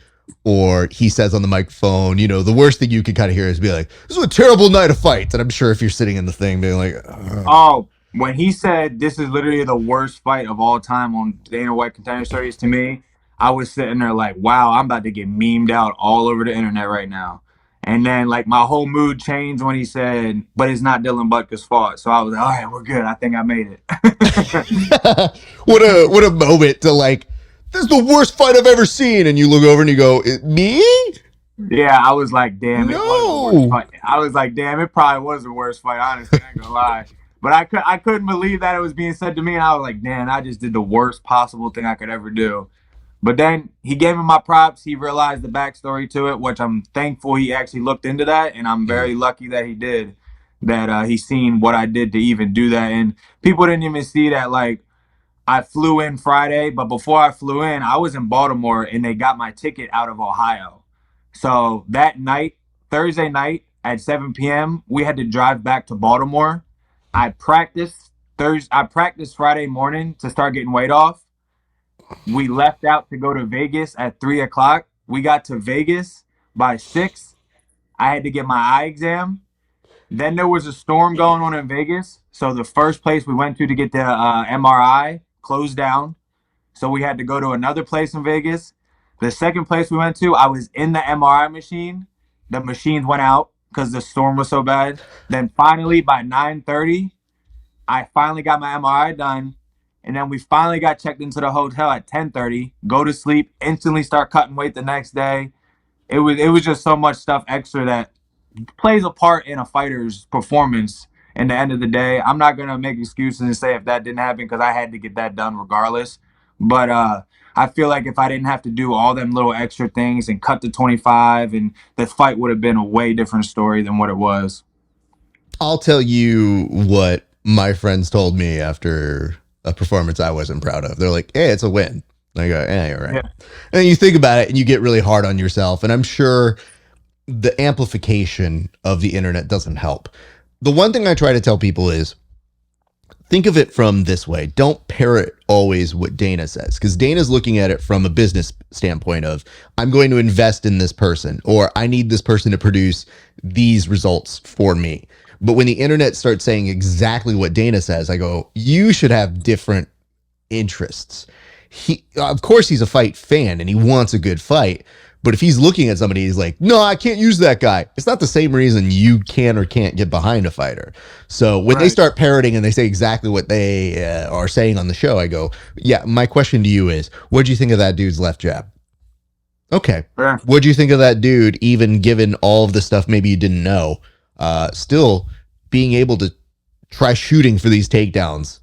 or he says on the microphone, you know, the worst thing you could kind of hear is be like, "This is a terrible night of fights." And I'm sure if you're sitting in the thing being like, Oh, when he said this is literally the worst fight of all time on Dana White Contender Series to me, I was sitting there like, wow, I'm about to get memed out all over the internet right now. And then like my whole mood changed when he said, but it's not Dylan Butka's fault. So I was like, all right, we're good. I think I made it. what a moment to like, "This is the worst fight I've ever seen." And you look over and you go, "Me? Yeah, I was like, damn, it was the worst No." fight. I was like, damn, it probably was the worst fight, honestly. I ain't gonna lie. But I couldn't believe that it was being said to me, and I was like, damn, I just did the worst possible thing I could ever do. But then he gave me my props. He realized the backstory to it, which I'm thankful he actually looked into that, and I'm very lucky that he did. That he seen what I did to even do that, and people didn't even see that. Like I flew in Friday, but before I flew in, I was in Baltimore, and they got my ticket out of Ohio. So that night, Thursday night at 7 p.m., we had to drive back to Baltimore. I practiced Friday morning to start getting weight off. We left out to go to Vegas at 3 o'clock. We got to Vegas by 6. I had to get my eye exam. Then there was a storm going on in Vegas. So the first place we went to get the MRI closed down. So we had to go to another place in Vegas. The second place we went to, I was in the MRI machine. The machines went out because the storm was so bad. Then finally by 9:30, I finally got my MRI done. And then we finally got checked into the hotel at 10:30. Go to sleep, instantly start cutting weight the next day. It was just so much stuff extra that plays a part in a fighter's performance. In the end of the day, I'm not gonna make excuses and say if that didn't happen because I had to get that done regardless. But I feel like if I didn't have to do all them little extra things and cut to 25, and the fight would have been a way different story than what it was. I'll tell you what my friends told me after a performance I wasn't proud of. They're like, hey, it's a win. And I go, yeah, you're right. Yeah. And then you think about it and you get really hard on yourself. And I'm sure the amplification of the internet doesn't help. The one thing I try to tell people is think of it from this way. Don't parrot always what Dana says, because Dana's looking at it from a business standpoint of, I'm going to invest in this person, or I need this person to produce these results for me. But when the internet starts saying exactly what Dana says, I go, you should have different interests. Of course, he's a fight fan and he wants a good fight. But if he's looking at somebody, he's like, no, I can't use that guy. It's not the same reason you can or can't get behind a fighter. So when they start parroting and they say exactly what they are saying on the show, I go, yeah, my question to you is, what do you think of that dude's left jab? Okay. Yeah. What do you think of that dude, even given all of the stuff maybe you didn't know, still being able to try shooting for these takedowns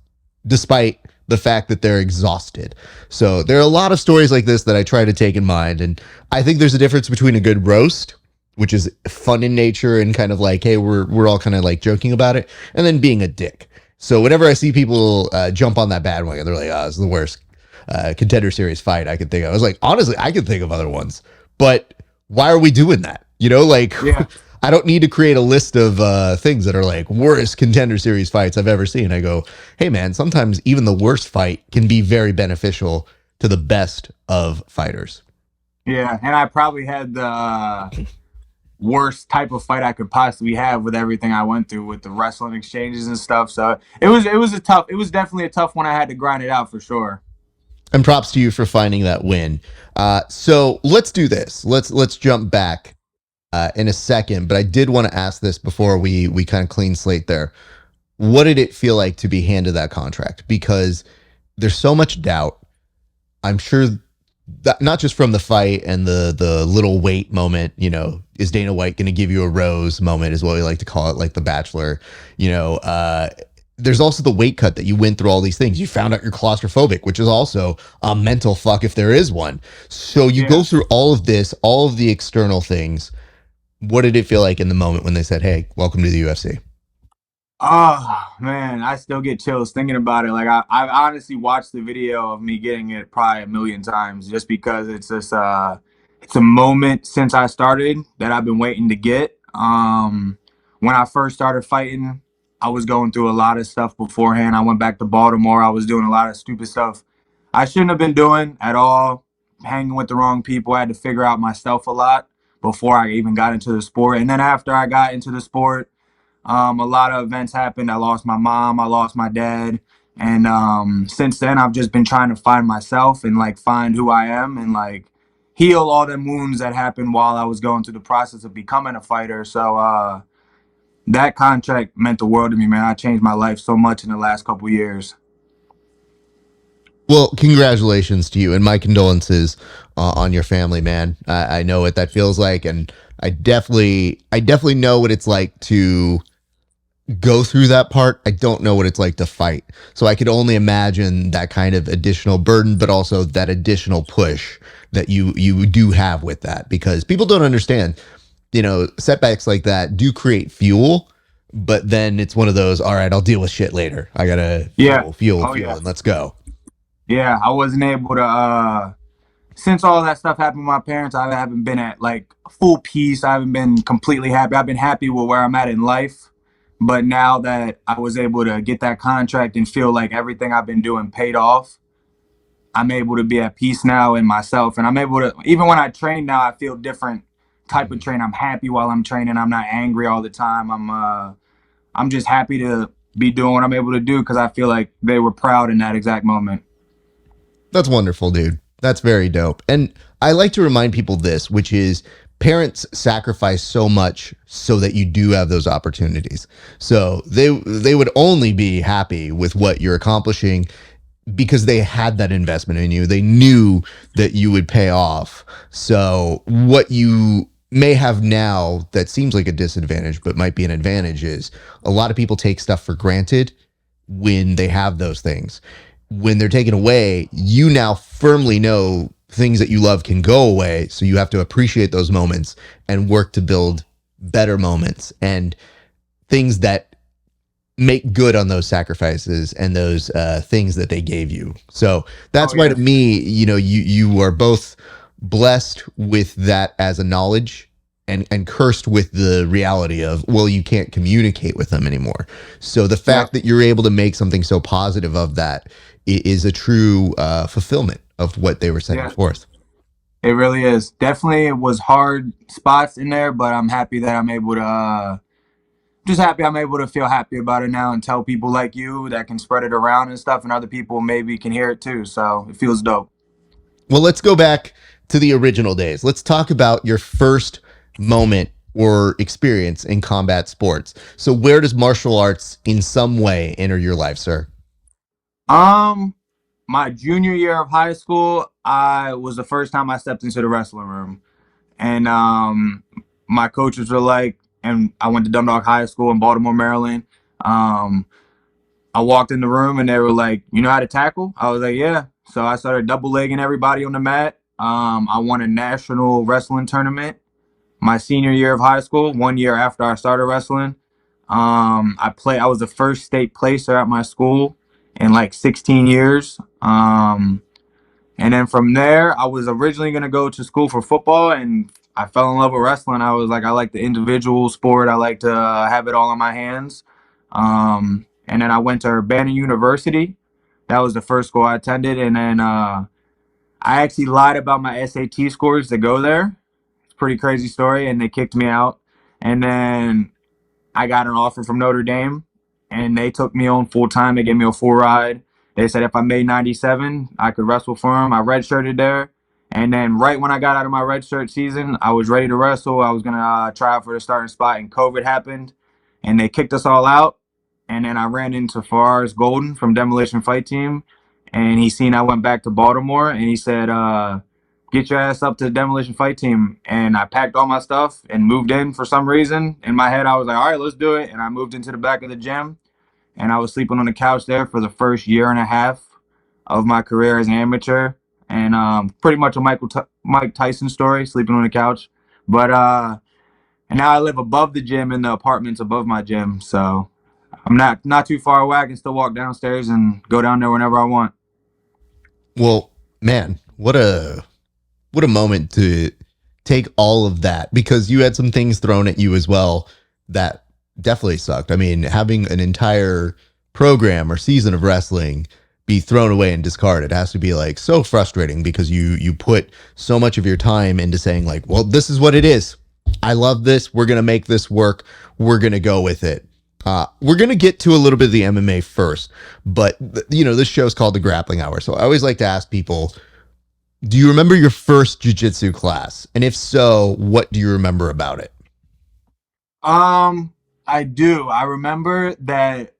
despite the fact that they're exhausted? So there are a lot of stories like this that I try to take in mind. And I think there's a difference between a good roast, which is fun in nature and kind of like, hey, we're all kind of like joking about it, and then being a dick. So whenever I see people jump on that bandwagon, they're like, oh, this is the worst contender series fight I could think of. I was like, honestly, I could think of other ones, but why are we doing that? You know, like, Yeah. I don't need to create a list of things that are like worst contender series fights I've ever seen. I go, hey man, sometimes even the worst fight can be very beneficial to the best of fighters. Yeah, and I probably had the worst type of fight I could possibly have with everything I went through with the wrestling exchanges and stuff. So it was definitely a tough one. I had to grind it out for sure. And props to you for finding that win. So let's do this. Let's jump back in a second, but I did want to ask this before we kind of clean slate there. What did it feel like to be handed that contract? Because there's so much doubt. I'm sure that not just from the fight and the little wait moment, you know, is Dana White going to give you a rose moment is what we like to call it, like The Bachelor, you know, there's also the weight cut that you went through all these things. You found out you're claustrophobic, which is also a mental fuck if there is one. So you go through all of this, all of the external things. What did it feel like in the moment when they said, hey, welcome to the UFC? Oh man, I still get chills thinking about it. Like I've honestly watched the video of me getting it probably a million times just because it's just it's a moment since I started that I've been waiting to get. When I first started fighting, I was going through a lot of stuff beforehand. I went back to Baltimore. I was doing a lot of stupid stuff I shouldn't have been doing at all, hanging with the wrong people. I had to figure out myself a lot before I even got into the sport. And then after I got into the sport, a lot of events happened. I lost my mom. I lost my dad. And since then, I've just been trying to find myself and like find who I am and like heal all them wounds that happened while I was going through the process of becoming a fighter. So that contract meant the world to me, man. I changed my life so much in the last couple of years. Well, congratulations to you and my condolences on your family, man. I know what that feels like. And I definitely know what it's like to go through that part. I don't know what it's like to fight. So I could only imagine that kind of additional burden, but also that additional push that you do have with that, because people don't understand, you know, setbacks like that do create fuel, but then it's one of those, all right, I'll deal with shit later. I gotta fuel, and let's go. Yeah, I wasn't able to since all that stuff happened with my parents, I haven't been at like full peace. I haven't been completely happy. I've been happy with where I'm at in life. But now that I was able to get that contract and feel like everything I've been doing paid off, I'm able to be at peace now in myself. And I'm able to, even when I train now, I feel different type of train. I'm happy while I'm training. I'm not angry all the time. I'm just happy to be doing what I'm able to do because I feel like they were proud in that exact moment. That's wonderful, dude. That's very dope. And I like to remind people this, which is parents sacrifice so much so that you do have those opportunities. So they would only be happy with what you're accomplishing because they had that investment in you. They knew that you would pay off. So what you may have now that seems like a disadvantage but might be an advantage is a lot of people take stuff for granted when they have those things. When they're taken away, you now firmly know things that you love can go away. So you have to appreciate those moments and work to build better moments and things that make good on those sacrifices and those things that they gave you. So that's Oh why to yeah, me, you are both blessed with that as a knowledge and cursed with the reality of, well, you can't communicate with them anymore. So the yeah, fact that you're able to make something so positive of that is a true fulfillment of what they were setting yeah. forth. It really is. Definitely, it was hard spots in there, but I'm happy that I'm able to. Just happy I'm able to feel happy about it now and tell people like you that can spread it around and stuff, and other people maybe can hear it too. So it feels dope. Well, let's go back to the original days. Let's talk about your first moment or experience in combat sports. So, where does martial arts in some way enter your life, sir? Um, my junior year of high school, I was the first time I stepped into the wrestling room, and my coaches were like, and I went to Dundalk High School in Baltimore, Maryland. Um, I walked in the room and they were like, "You know how to tackle?" I was like, "Yeah." So I started double legging everybody on the mat. I won a national wrestling tournament my senior year of high school, 1 year after I started wrestling. I was the first state placer at my school in like 16 years. And then from there, I was originally gonna go to school for football, and I fell in love with wrestling. I was like, I like the individual sport. I like to have it all in my hands. And then I went to Urbana University. That was the first school I attended, and then I actually lied about my SAT scores to go there. It's a pretty crazy story, and they kicked me out. And then I got an offer from Notre Dame, and they took me on full time. They gave me a full ride. They said if I made 97, I could wrestle for them. I redshirted there. And then right when I got out of my redshirt season, I was ready to wrestle. I was going to try out for the starting spot, and COVID happened, and they kicked us all out. And then I ran into Faraz Golden from Demolition Fight Team, and he seen I went back to Baltimore, and he said, get your ass up to the Demolition Fight Team. And I packed all my stuff and moved in for some reason. In my head, I was like, all right, let's do it. And I moved into the back of the gym, and I was sleeping on the couch there for the first year and a half of my career as an amateur. And pretty much a Mike Tyson story, sleeping on the couch. But and now I live above the gym in the apartments above my gym. So I'm not too far away. I can still walk downstairs and go down there whenever I want. Well, man, what a moment to take all of that, because you had some things thrown at you as well that definitely sucked. I mean, having an entire program or season of wrestling be thrown away and discarded has to be like so frustrating, because you put so much of your time into saying like, well, this is what it is. I love this. We're going to make this work. We're going to go with it. We're going to get to a little bit of the MMA first, but this show is called the Grappling Hour. So I always like to ask people, do you remember your first jiu-jitsu class? And if so, what do you remember about it? Um, I do. I remember that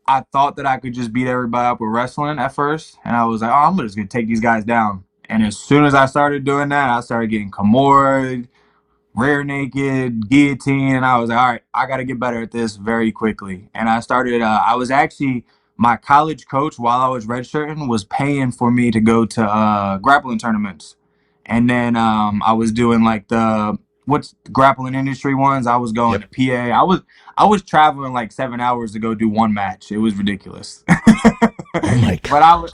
I thought that I could just beat everybody up with wrestling at first, and I was like, "Oh, I'm just gonna take these guys down." And as soon as I started doing that, I started getting Kimura, rear naked, guillotine, and I was like, all right, I got to get better at this very quickly. And I started, I was actually, my college coach while I was redshirting was paying for me to go to grappling tournaments. And then I was doing like what's the grappling industry ones. I was going to Yep. PA. I was traveling like 7 hours to go do one match. It was ridiculous. Oh my But god.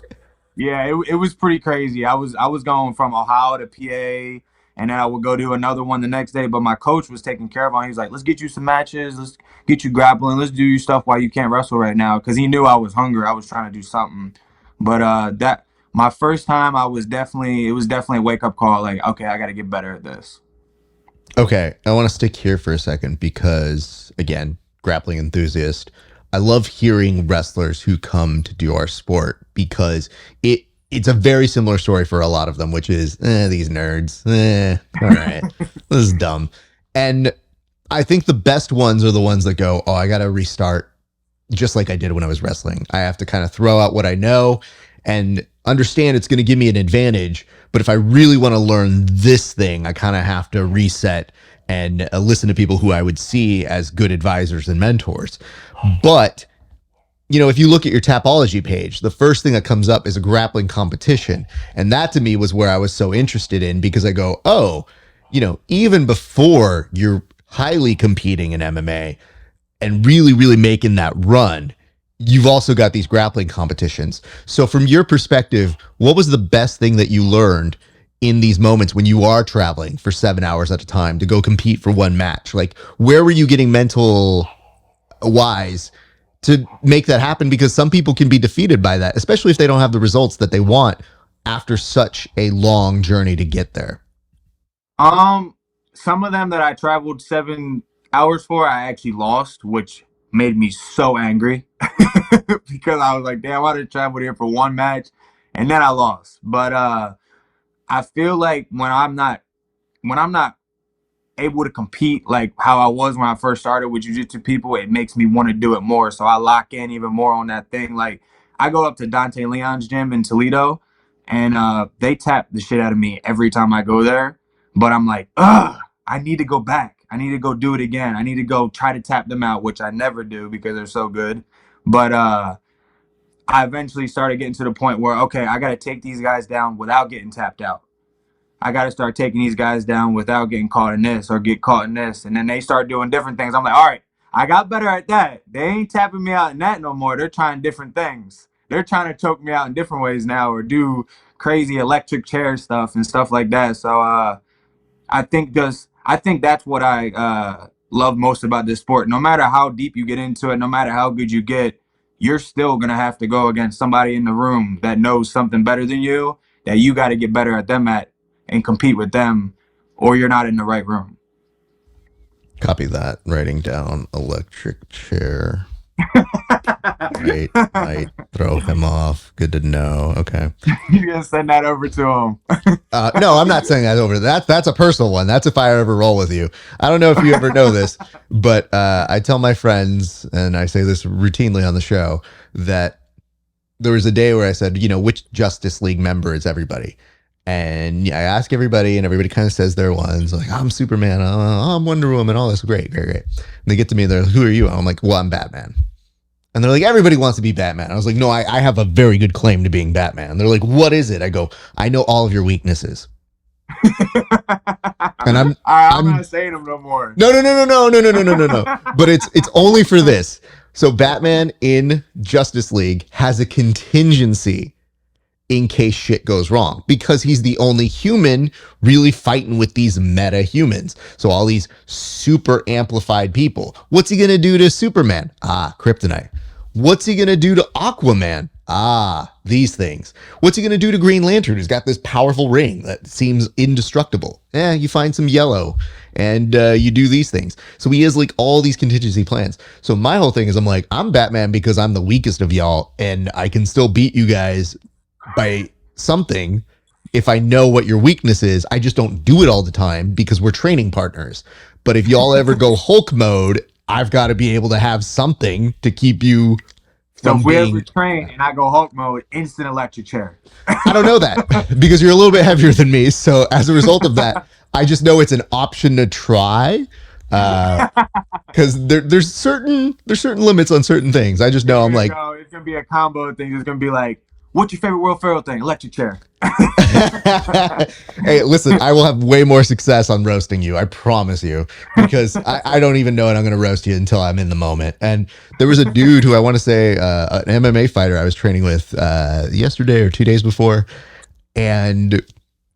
yeah, it was pretty crazy. I was going from Ohio to PA, and then I would go do another one the next day. But my coach was taking care of it. He was like, "Let's get you some matches. Let's get you grappling. Let's do your stuff while you can't wrestle right now," because he knew I was hungry. I was trying to do something. But that my first time, it was definitely a wake up call. Like, okay, I got to get better at this. Okay, I want to stick here for a second because, again, grappling enthusiast. I love hearing wrestlers who come to do our sport because it's a very similar story for a lot of them, which is these nerds. All right, this is dumb. And I think the best ones are the ones that go, oh, I got to restart just like I did when I was wrestling. I have to kind of throw out what I know and understand it's going to give me an advantage. But if I really want to learn this thing, I kind of have to reset and listen to people who I would see as good advisors and mentors. But if you look at your Tapology page, the first thing that comes up is a grappling competition. And that to me was where I was so interested in, because I go, oh, even before you're highly competing in MMA, and really, really making that run, you've also got these grappling competitions. So from your perspective, what was the best thing that you learned in these moments when you are traveling for 7 hours at a time to go compete for one match? Like, where were you getting mental wise to make that happen? Because some people can be defeated by that, especially if they don't have the results that they want after such a long journey to get there. Um, some of them that I traveled 7 hours for, I actually lost, which made me so angry because I was like, damn, I done traveled here for one match and then I lost. But I feel like when I'm not able to compete like how I was when I first started with jiu-jitsu people, it makes me want to do it more. So I lock in even more on that thing. Like I go up to Dante Leon's gym in Toledo and they tap the shit out of me every time I go there. But I'm like, I need to go back. I need to go do it again. I need to go try to tap them out, which I never do because they're so good. But I eventually started getting to the point where, okay, I got to take these guys down without getting tapped out. I got to start taking these guys down without getting caught in this or get caught in this. And then they start doing different things. I'm like, all right, I got better at that. They ain't tapping me out in that no more. They're trying different things. They're trying to choke me out in different ways now or do crazy electric chair stuff and stuff like that. So I think that's what I love most about this sport. No matter how deep you get into it, no matter how good you get, you're still gonna have to go against somebody in the room that knows something better than you that you got to get better at them at and compete with them, or you're not in the right room. Copy that. Writing down electric chair. Might throw him off. Good to know. Okay. You gonna send that over to him? No, I'm not saying that over. That's a personal one. That's if I ever roll with you. I don't know if you ever know this, but I tell my friends, and I say this routinely on the show, that there was a day where I said, which Justice League member is everybody? And I ask everybody, and everybody kind of says their ones. Like, I'm Superman, I'm Wonder Woman, all this. Great, great, great. And they get to me, they're like, who are you? And I'm like, well, I'm Batman. And they're like, everybody wants to be Batman. I was like, no, I have a very good claim to being Batman. They're like, what is it? I go, I know all of your weaknesses. And I'm not saying them no more. No. But it's only for this. So Batman in Justice League has a contingency in case shit goes wrong, because he's the only human really fighting with these meta humans. So all these super amplified people. What's he going to do to Superman? Kryptonite. What's he going to do to Aquaman? These things. What's he going to do to Green Lantern, who's got this powerful ring that seems indestructible? You find some yellow and you do these things. So he has like all these contingency plans. So my whole thing is I'm like, I'm Batman because I'm the weakest of y'all and I can still beat you guys by something if I know what your weakness is. I just don't do it all the time because we're training partners. But if y'all ever go Hulk mode, I've got to be able to have something to keep you So from if we being... ever train and I go Hulk mode, instant electric chair. I don't know that because you're a little bit heavier than me. So as a result of that, I just know it's an option to try. Because there's certain limits on certain things. I just know I'm like, it's gonna be a combo of things. It's gonna be like, what's your favorite Will Ferrell thing? Electric chair. Hey, listen, I will have way more success on roasting you. I promise you, because I don't even know it. I'm going to roast you until I'm in the moment. And there was a dude who I want to say, an MMA fighter I was training with yesterday or 2 days before. And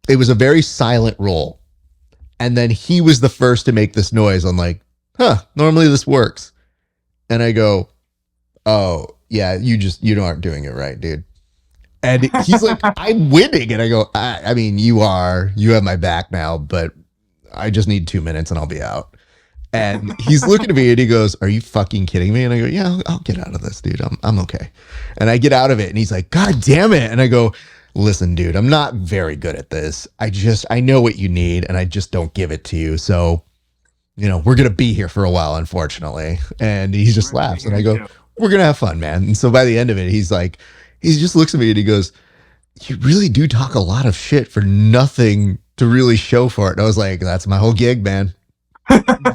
it was a very silent roll. And then he was the first to make this noise. I'm like, normally this works. And I go, oh, yeah, you aren't doing it right, dude. And he's like, I'm winning. And I go, I mean, you have my back now, but I just need 2 minutes and I'll be out. And he's looking at me and he goes, are you fucking kidding me? And I go, yeah, I'll get out of this, dude. I'm okay. And I get out of it and he's like, God damn it. And I go, listen, dude, I'm not very good at this. I know what you need and I just don't give it to you. So, we're going to be here for a while, unfortunately. And he just laughs and I go, we're going to have fun, man. And so by the end of it, he just looks at me and he goes, you really do talk a lot of shit for nothing to really show for it. And I was like, that's my whole gig, man.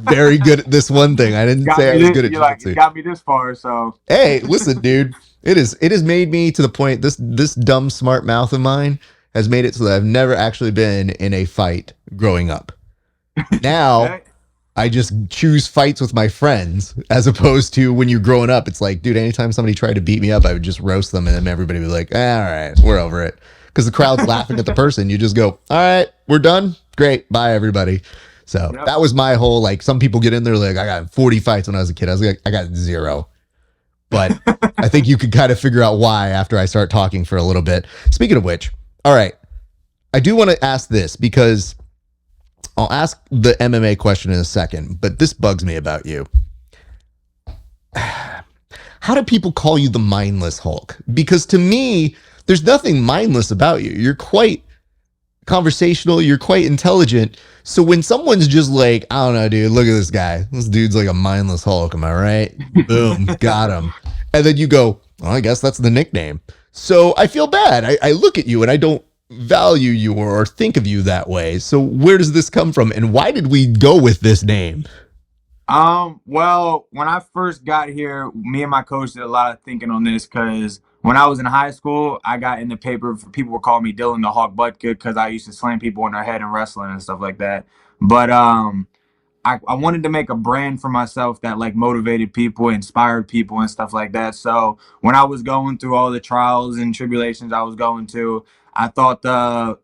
Very good at this one thing. I didn't say I was good at jiu-jitsu. You got me this far, so. Hey, listen, dude. It has made me to the point, this dumb smart mouth of mine has made it so that I've never actually been in a fight growing up. Now, I just choose fights with my friends as opposed to when you're growing up. It's like, dude, anytime somebody tried to beat me up, I would just roast them and then everybody would be like, all right, we're over it. Because the crowd's laughing at the person. You just go, all right, we're done. Great. Bye, everybody. So Yep. that was my whole, like, some people get in there like, I got 40 fights when I was a kid. I was like, I got 0. But I think you could kind of figure out why after I start talking for a little bit. Speaking of which, all right, I do want to ask this because I'll ask the MMA question in a second, but this bugs me about you. How do people call you the mindless Hulk? Because to me, there's nothing mindless about you. You're quite conversational, you're quite intelligent. So when someone's just like, I don't know, dude, look at this guy. This dude's like a mindless Hulk, am I right? Boom, got him. And then you go, well, I guess that's the nickname. So I feel bad. I look at you and I don't value you or think of you that way. So where does this come from? And why did we go with this name? Well, when I first got here, me and my coach did a lot of thinking on this because when I was in high school, I got in the paper for people would call me Dylan the Hawk Budka because I used to slam people in their head in wrestling and stuff like that. But I wanted to make a brand for myself that like motivated people, inspired people, and stuff like that. So when I was going through all the trials and tribulations I was going to, I thought the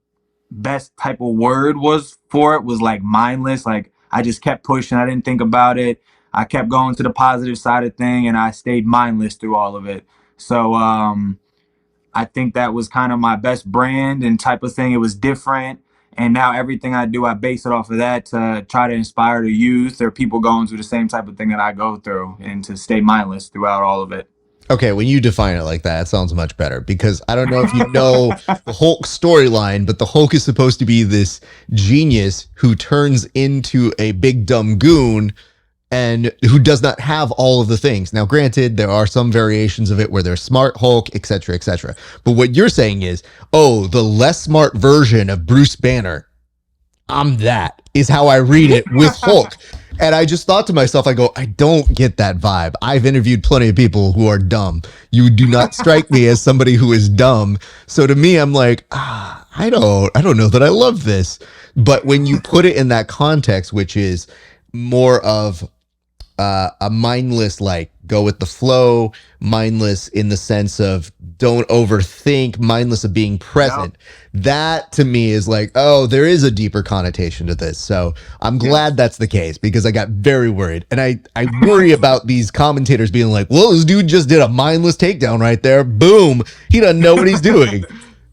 best type of word was for it was like mindless. Like I just kept pushing. I didn't think about it. I kept going to the positive side of thing, and I stayed mindless through all of it. So I think that was kind of my best brand and type of thing. It was different. And now everything I do, I base it off of that to try to inspire the youth or people going through the same type of thing that I go through and to stay mindless throughout all of it. Okay, when you define it like that, it sounds much better because I don't know if you know the Hulk storyline, but the Hulk is supposed to be this genius who turns into a big dumb goon and who does not have all of the things. Now, granted, there are some variations of it where there's smart Hulk, etc., etc. But what you're saying is, oh, the less smart version of Bruce Banner, I'm that, is how I read it with Hulk. And I just thought to myself, I go, I don't get that vibe. I've interviewed plenty of people who are dumb. You do not strike me as somebody who is dumb. So to me, I'm like, I don't know that I love this. But when you put it in that context, which is more of a mindless, like go with the flow, mindless in the sense of don't overthink, mindless of being present. Yep. That to me is like, oh, there is a deeper connotation to this. So I'm glad that's the case because I got very worried. And I worry about these commentators being like, well, this dude just did a mindless takedown right there. Boom. He doesn't know what he's doing.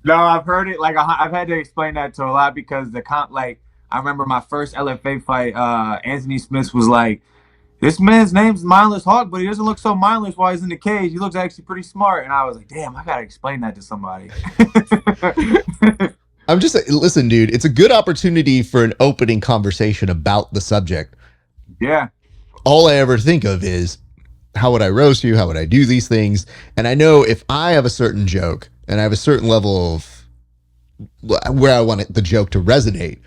No, I've heard it. Like I've had to explain that to a lot because like I remember my first LFA fight, Anthony Smith was like, this man's name's Mindless Hawk, but he doesn't look so mindless while he's in the cage. He looks actually pretty smart. And I was like, damn, I got to explain that to somebody. I'm just listen, dude, it's a good opportunity for an opening conversation about the subject. Yeah. All I ever think of is how would I roast you? How would I do these things? And I know if I have a certain joke and I have a certain level of where I want the joke to resonate,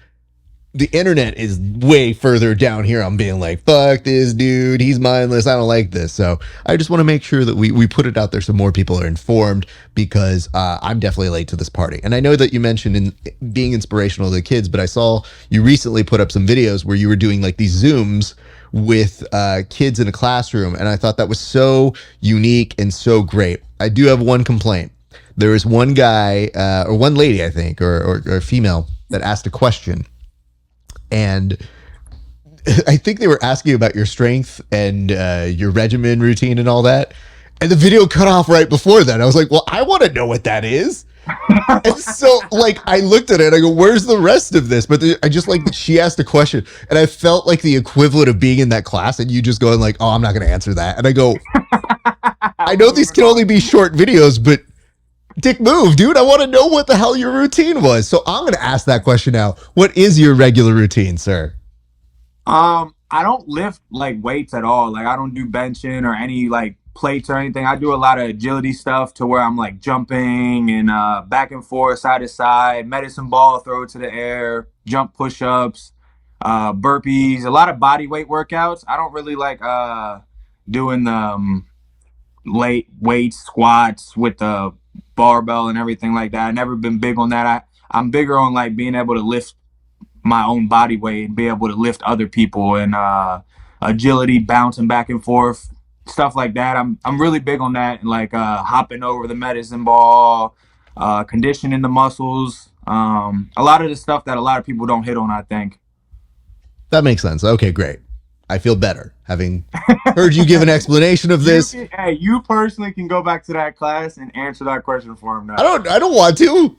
the internet is way further down here. I'm being like, fuck this dude. He's mindless. I don't like this. So I just want to make sure that we put it out there so more people are informed because I'm definitely late to this party. And I know that you mentioned in being inspirational to the kids, but I saw you recently put up some videos where you were doing like these Zooms with kids in a classroom. And I thought that was so unique and so great. I do have one complaint. There was one guy or one lady, I think, or a female that asked a question. And I think they were asking about your strength and your regimen routine and all that. And the video cut off right before that. I was like, well, I want to know what that is. And so, like, I looked at it and I go, where's the rest of this? But I just like that she asked a question. And I felt like the equivalent of being in that class and you just going like, oh, I'm not going to answer that. And I go, I know these can only be short videos, but dick move, dude. I want to know what the hell your routine was. So I'm going to ask that question now. What is your regular routine, sir? I don't lift like weights at all. Like I don't do benching or any like plates or anything. I do a lot of agility stuff to where I'm like jumping and back and forth, side to side, medicine ball, throw it to the air, jump push-ups, burpees, a lot of body weight workouts. I don't really like doing the late weights, squats with the barbell and everything like that. I've never been big on that. I'm bigger on like being able to lift my own body weight and be able to lift other people, and agility, bouncing back and forth, stuff like that. I'm really big on that, like hopping over the medicine ball, conditioning the muscles. A lot of the stuff that a lot of people don't hit on, I think. That makes sense. Okay, great. I feel better having heard you give an explanation of You this. can, hey, you personally can go back to that class and answer that question for him I now. don't want to.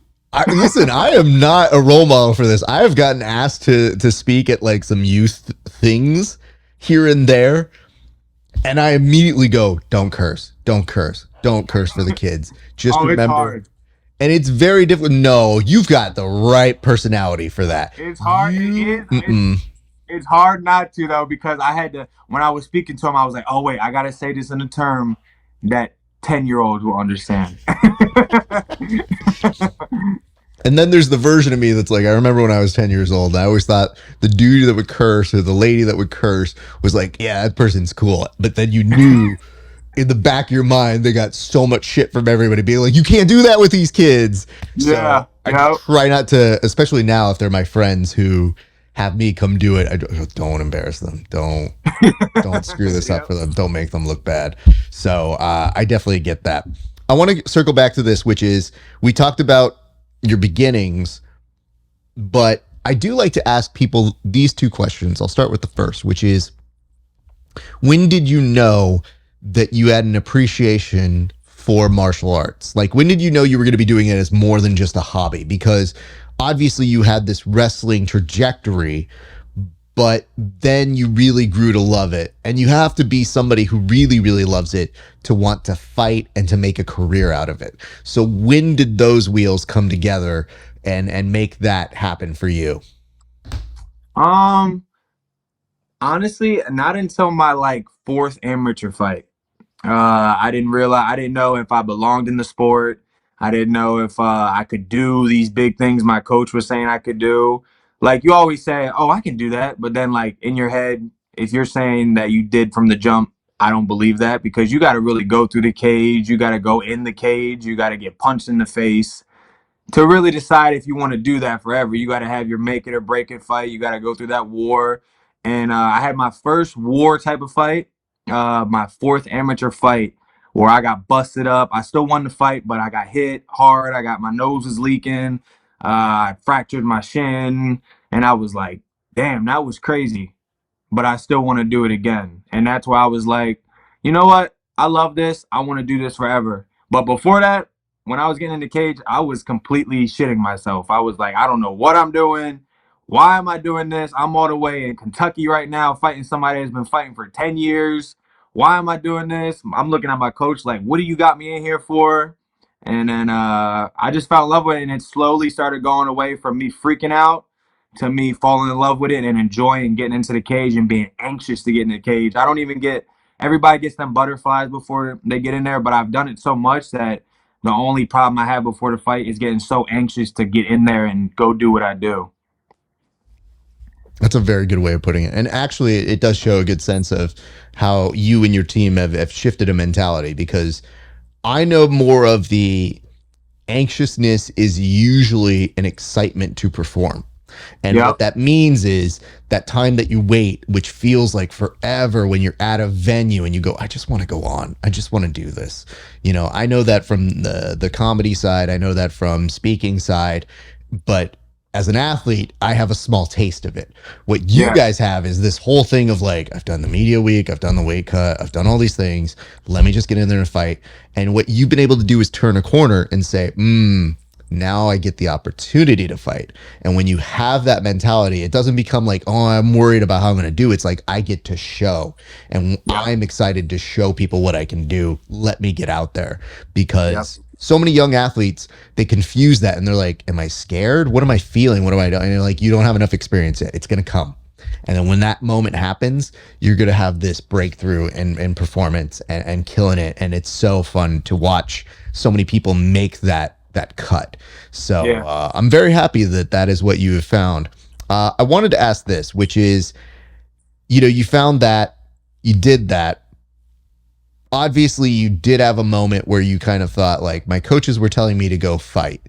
Listen, I am not a role model for this. I have gotten asked to speak at like some youth things here and there, and I immediately go, "Don't curse, don't curse, don't curse for the kids. Just Oh, it's remember." hard. And it's very difficult. No, you've got the right personality for that. It's hard. It You, is. It's hard not to though, because I had to, when I was speaking to him, I was like, oh wait, I gotta say this in a term that 10-year-olds will understand. and then there's the version of me that's like, I remember when I was 10 years old, I always thought the dude that would curse or the lady that would curse was like, yeah, that person's cool. But then you knew in the back of your mind, they got so much shit from everybody being like, you can't do that with these kids. Yeah, So I yeah, try not to, especially now if they're my friends who have me come do it. Don't embarrass them. Don't screw this up yep. for them. Don't make them look bad. So I definitely get that. I want to circle back to this, which is we talked about your beginnings, but I do like to ask people these two questions. I'll start with the first, which is when did you know that you had an appreciation for martial arts? Like, when did you know you were going to be doing it as more than just a hobby? Because obviously you had this wrestling trajectory, but then you really grew to love it. And you have to be somebody who really, really loves it to want to fight and to make a career out of it. So when did those wheels come together and make that happen for you? Um, Honestly, not until my like fourth amateur fight. I didn't realize, I didn't know if I belonged in the sport. I didn't know if I could do these big things my coach was saying I could do. Like you always say, oh, I can do that. But then like in your head, if you're saying that you did from the jump, I don't believe that, because you got to really go through the cage. You got to go in the cage. You got to get punched in the face to really decide if you want to do that forever. You got to have your make it or break it fight. You got to go through that war. And I had my first war type of fight, my fourth amateur fight, where I got busted up. I still won the fight, but I got hit hard. I got, my nose was leaking. I fractured my shin, and I was like, damn, that was crazy, but I still want to do it again. And that's why I was like, you know what? I love this. I want to do this forever. But before that, when I was getting in the cage, I was completely shitting myself. I was like, I don't know what I'm doing. Why am I doing this? I'm all the way in Kentucky right now fighting somebody that's been fighting for 10 years. Why am I doing this? I'm looking at my coach like, what do you got me in here for? And then I just fell in love with it, and it slowly started going away from me freaking out to me falling in love with it and enjoying getting into the cage and being anxious to get in the cage. I don't even get, everybody gets them butterflies before they get in there, but I've done it so much that the only problem I have before the fight is getting so anxious to get in there and go do what I do. That's a very good way of putting it. And actually, it does show a good sense of how you and your team have shifted a mentality, because I know more of the anxiousness is usually an excitement to perform. And what Yep. that means is that time that you wait, which feels like forever when you're at a venue and you go, I just want to go on. I just want to do this. You know, I know that from the comedy side. I know that from speaking side. But as an athlete, I have a small taste of it. What you Yeah. guys have is this whole thing of like, I've done the media week, I've done the weight cut, I've done all these things. Let me just get in there and fight. And what you've been able to do is turn a corner and say, now I get the opportunity to fight. And when you have that mentality, it doesn't become like, oh, I'm worried about how I'm going to do. It's like, I get to show, and Yep. I'm excited to show people what I can do. Let me get out there, Yep. because so many young athletes, they confuse that and they're like, am I scared? What am I feeling? What am I doing? And you're like, you don't have enough experience yet. It's going to come. And then when that moment happens, you're going to have this breakthrough in performance and killing it. And it's so fun to watch so many people make that cut. So Yeah. I'm very happy that that is what you have found. I wanted to ask this, which is, you know, you found that, you did that. Obviously, you did have a moment where you kind of thought, like, my coaches were telling me to go fight,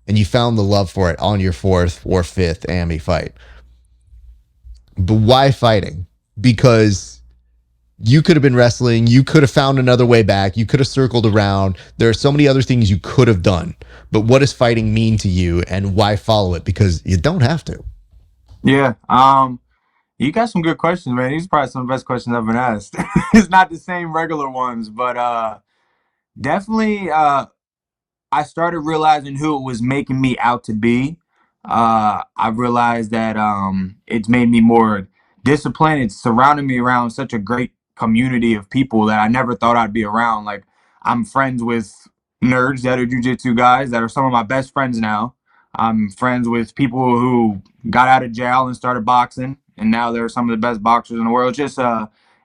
and you found the love for it on your fourth or fifth AMI fight. But why fighting? Because you could have been wrestling, you could have found another way back, you could have circled around. There are so many other things you could have done. But what does fighting mean to you, and why follow it? Because you don't have to. Yeah. You got some good questions, man. These are probably some of the best questions I've been asked. It's not the same regular ones, but definitely I started realizing who it was making me out to be. I realized that it's made me more disciplined. It's surrounded me around such a great community of people that I never thought I'd be around. Like, I'm friends with nerds that are jujitsu guys that are some of my best friends now. I'm friends with people who got out of jail and started boxing, and now they're some of the best boxers in the world. Just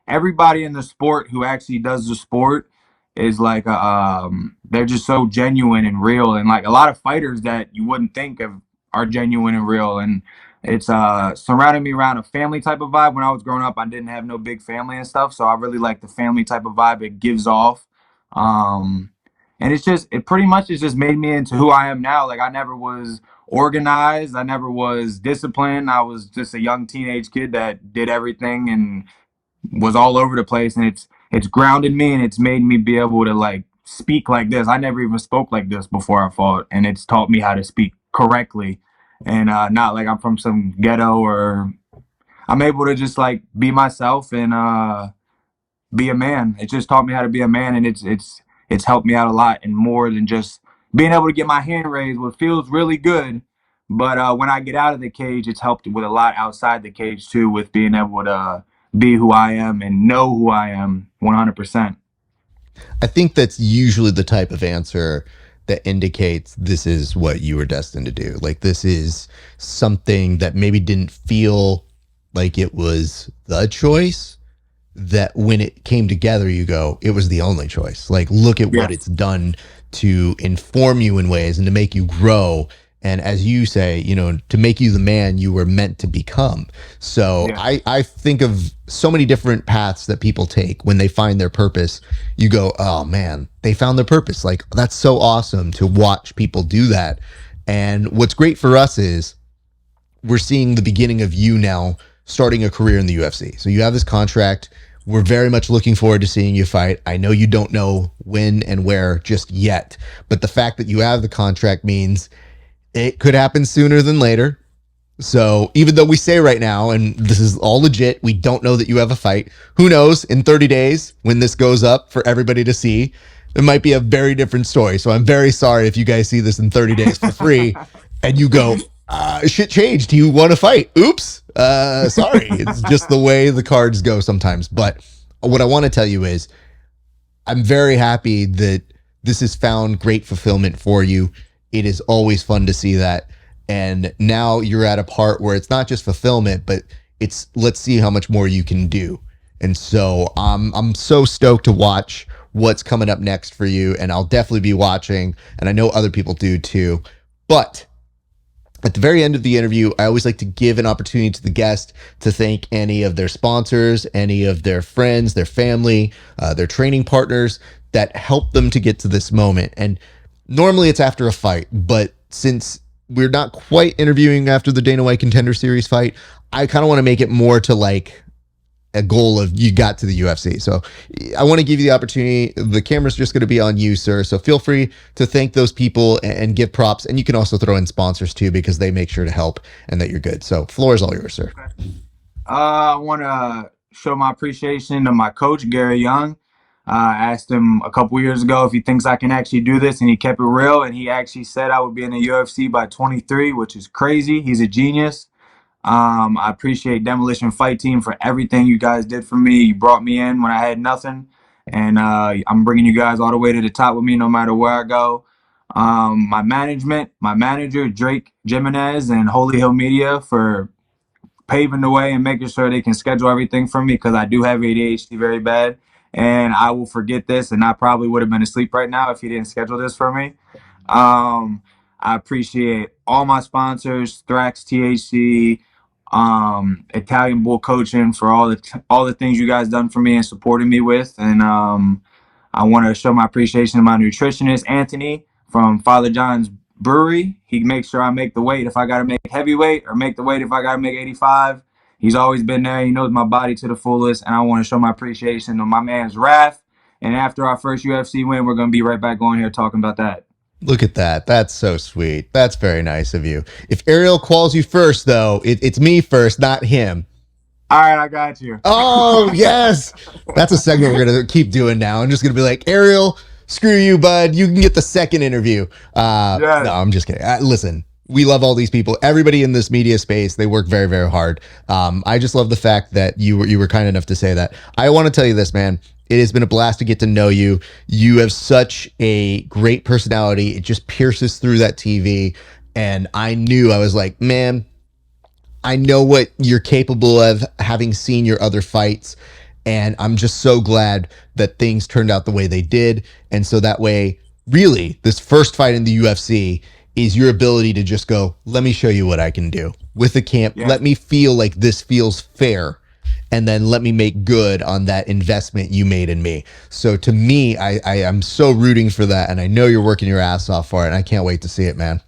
everybody in the sport who actually does the sport is like they're just so genuine and real, and like a lot of fighters that you wouldn't think of are genuine and real. And it's surrounding me around a family type of vibe. When I was growing up, I didn't have no big family and stuff, so I really like the family type of vibe it gives off. um and it pretty much has just made me into who I am now. Like, I never was organized, I never was disciplined. I was just a young teenage kid that did everything and was all over the place, and it's grounded me, and it's made me be able to like speak like this. I never even spoke like this before I fought, and it's taught me how to speak correctly, and not like I'm from some ghetto, or I'm able to just like be myself and be a man. It just taught me how to be a man, and it's helped me out a lot, and more than just being able to get my hand raised, what feels really good. But when I get out of the cage, it's helped with a lot outside the cage too, with being able to be who I am and know who I am 100%. I think that's usually the type of answer that indicates this is what you were destined to do. Like, this is something that maybe didn't feel like it was the choice, that when it came together, you go, it was the only choice. Like, look at what Yes. it's done to inform you in ways and to make you grow. And as you say, to make you the man you were meant to become. So Yeah. I think of so many different paths that people take when they find their purpose. You go, oh man, they found their purpose. Like, that's so awesome to watch people do that. And what's great for us is we're seeing the beginning of you now starting a career in the UFC. So you have this contract. We're very much looking forward to seeing you fight. I know you don't know when and where just yet, but the fact that you have the contract means it could happen sooner than later. So even though we say right now, and this is all legit, we don't know that you have a fight. Who knows? In 30 days, when this goes up for everybody to see, it might be a very different story. So I'm very sorry if you guys see this in 30 days for free and you go, shit changed. You want to fight? Oops. Sorry. It's just the way the cards go sometimes. But what I want to tell you is I'm very happy that this has found great fulfillment for you. It is always fun to see that. And now you're at a part where it's not just fulfillment, but it's let's see how much more you can do. And so I'm so stoked to watch what's coming up next for you. And I'll definitely be watching. And I know other people do too. But at the very end of the interview, I always like to give an opportunity to the guest to thank any of their sponsors, any of their friends, their family, their training partners that helped them to get to this moment. And normally it's after a fight, but since we're not quite interviewing after the Dana White Contender Series fight, I kind of want to make it more to like a goal of you got to the UFC. So I want to give you the opportunity. The camera's just going to be on you, sir. So feel free to thank those people and give props. And you can also throw in sponsors too, because they make sure to help and that you're good. So floor is all yours, sir. I want to show my appreciation to my coach, Gary Young. I asked him a couple years ago if he thinks I can actually do this, and he kept it real. And he actually said I would be in the UFC by 23, which is crazy. He's a genius. I appreciate Demolition Fight Team for everything you guys did for me. You brought me in when I had nothing, and I'm bringing you guys all the way to the top with me no matter where I go. My management, my manager, Drake Jimenez, and Holy Hill Media for paving the way and making sure they can schedule everything for me, because I do have ADHD very bad, and I will forget this, and I probably would have been asleep right now if he didn't schedule this for me. Um, I appreciate all my sponsors, Thrax, THC, Italian Bull Coaching, for all the things you guys done for me and supporting me with. And I want to show my appreciation to my nutritionist, Anthony, from Father John's Brewery. He makes sure I make the weight if I got to make heavyweight, or make the weight if I got to make 85. He's always been there. He knows my body to the fullest, and I want to show my appreciation to my man's Wrath. And after our first UFC win, we're going to be right back on here talking about that. Look at that. That's so sweet. That's very nice of you. If Ariel calls you first, though, it's me first, not him. All right, I got you. Oh, yes. That's a segment we're going to keep doing now. I'm just going to be like, Ariel, screw you, bud. You can get the second interview. Yes. No, I'm just kidding. Listen, we love all these people. Everybody in this media space, they work very, very hard. I just love the fact that you were kind enough to say that. I want to tell you this, man. It has been a blast to get to know you. You have such a great personality. It just pierces through that TV. And I was like, man, I know what you're capable of, having seen your other fights. And I'm just so glad that things turned out the way they did. And so that way, really, this first fight in the UFC is your ability to just go, let me show you what I can do with the camp. Yeah. Let me feel like this feels fair. And then let me make good on that investment you made in me. So to me, I'm so rooting for that. And I know you're working your ass off for it. And I can't wait to see it, man.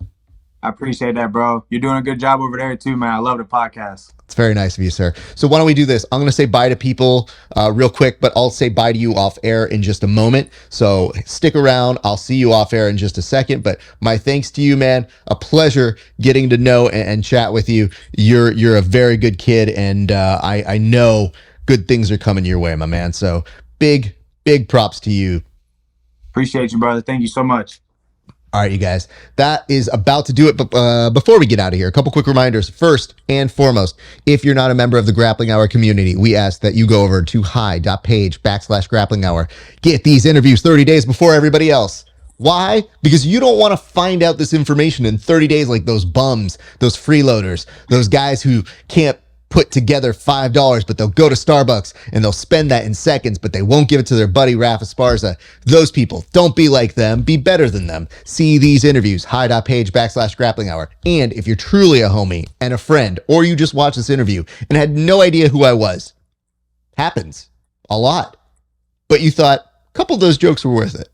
I appreciate that, bro. You're doing a good job over there too, man. I love the podcast. It's very nice of you, sir. So why don't we do this? I'm going to say bye to people real quick, but I'll say bye to you off air in just a moment. So stick around. I'll see you off air in just a second. But my thanks to you, man. A pleasure getting to know and chat with you. You're a very good kid, and I know good things are coming your way, my man. So big props to you. Appreciate you, brother. Thank you so much. All right, you guys, that is about to do it. But before we get out of here, a couple quick reminders. First and foremost, if you're not a member of the Grappling Hour community, we ask that you go over to HY.PAGE/Grappling Hour. Get these interviews 30 days before everybody else. Why? Because you don't want to find out this information in 30 days like those bums, those freeloaders, those guys who can't put together $5, but they'll go to Starbucks and they'll spend that in seconds, but they won't give it to their buddy Rafa Esparza. Those people, don't be like them. Be better than them. See these interviews, HY.PAGE/Grappling Hour. And if you're truly a homie and a friend, or you just watched this interview and had no idea who I was, happens a lot, but you thought a couple of those jokes were worth it.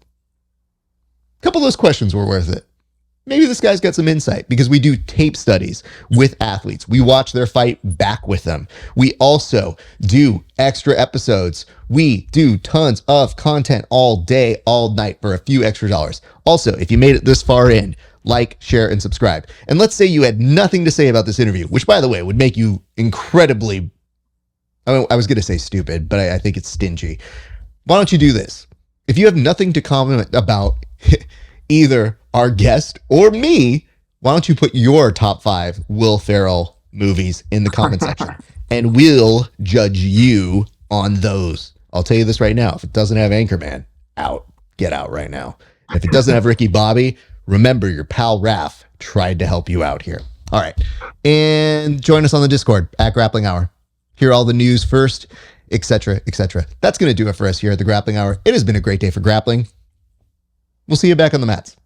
A couple of those questions were worth it. Maybe this guy's got some insight, because we do tape studies with athletes. We watch their fight back with them. We also do extra episodes. We do tons of content all day, all night for a few extra dollars. Also, if you made it this far in, like, share, and subscribe. And let's say you had nothing to say about this interview, which, by the way, would make you incredibly, I was going to say stupid, but I think it's stingy. Why don't you do this? If you have nothing to comment about either our guest or me, why don't you put your top 5 Will Ferrell movies in the comment section, and we'll judge you on those. I'll tell you this right now. If it doesn't have Anchorman, get out right now. And if it doesn't have Ricky Bobby, remember your pal Raph tried to help you out here. All right. And join us on the Discord at Grappling Hour. Hear all the news first, etc., etc. That's going to do it for us here at the Grappling Hour. It has been a great day for grappling. We'll see you back on the mats.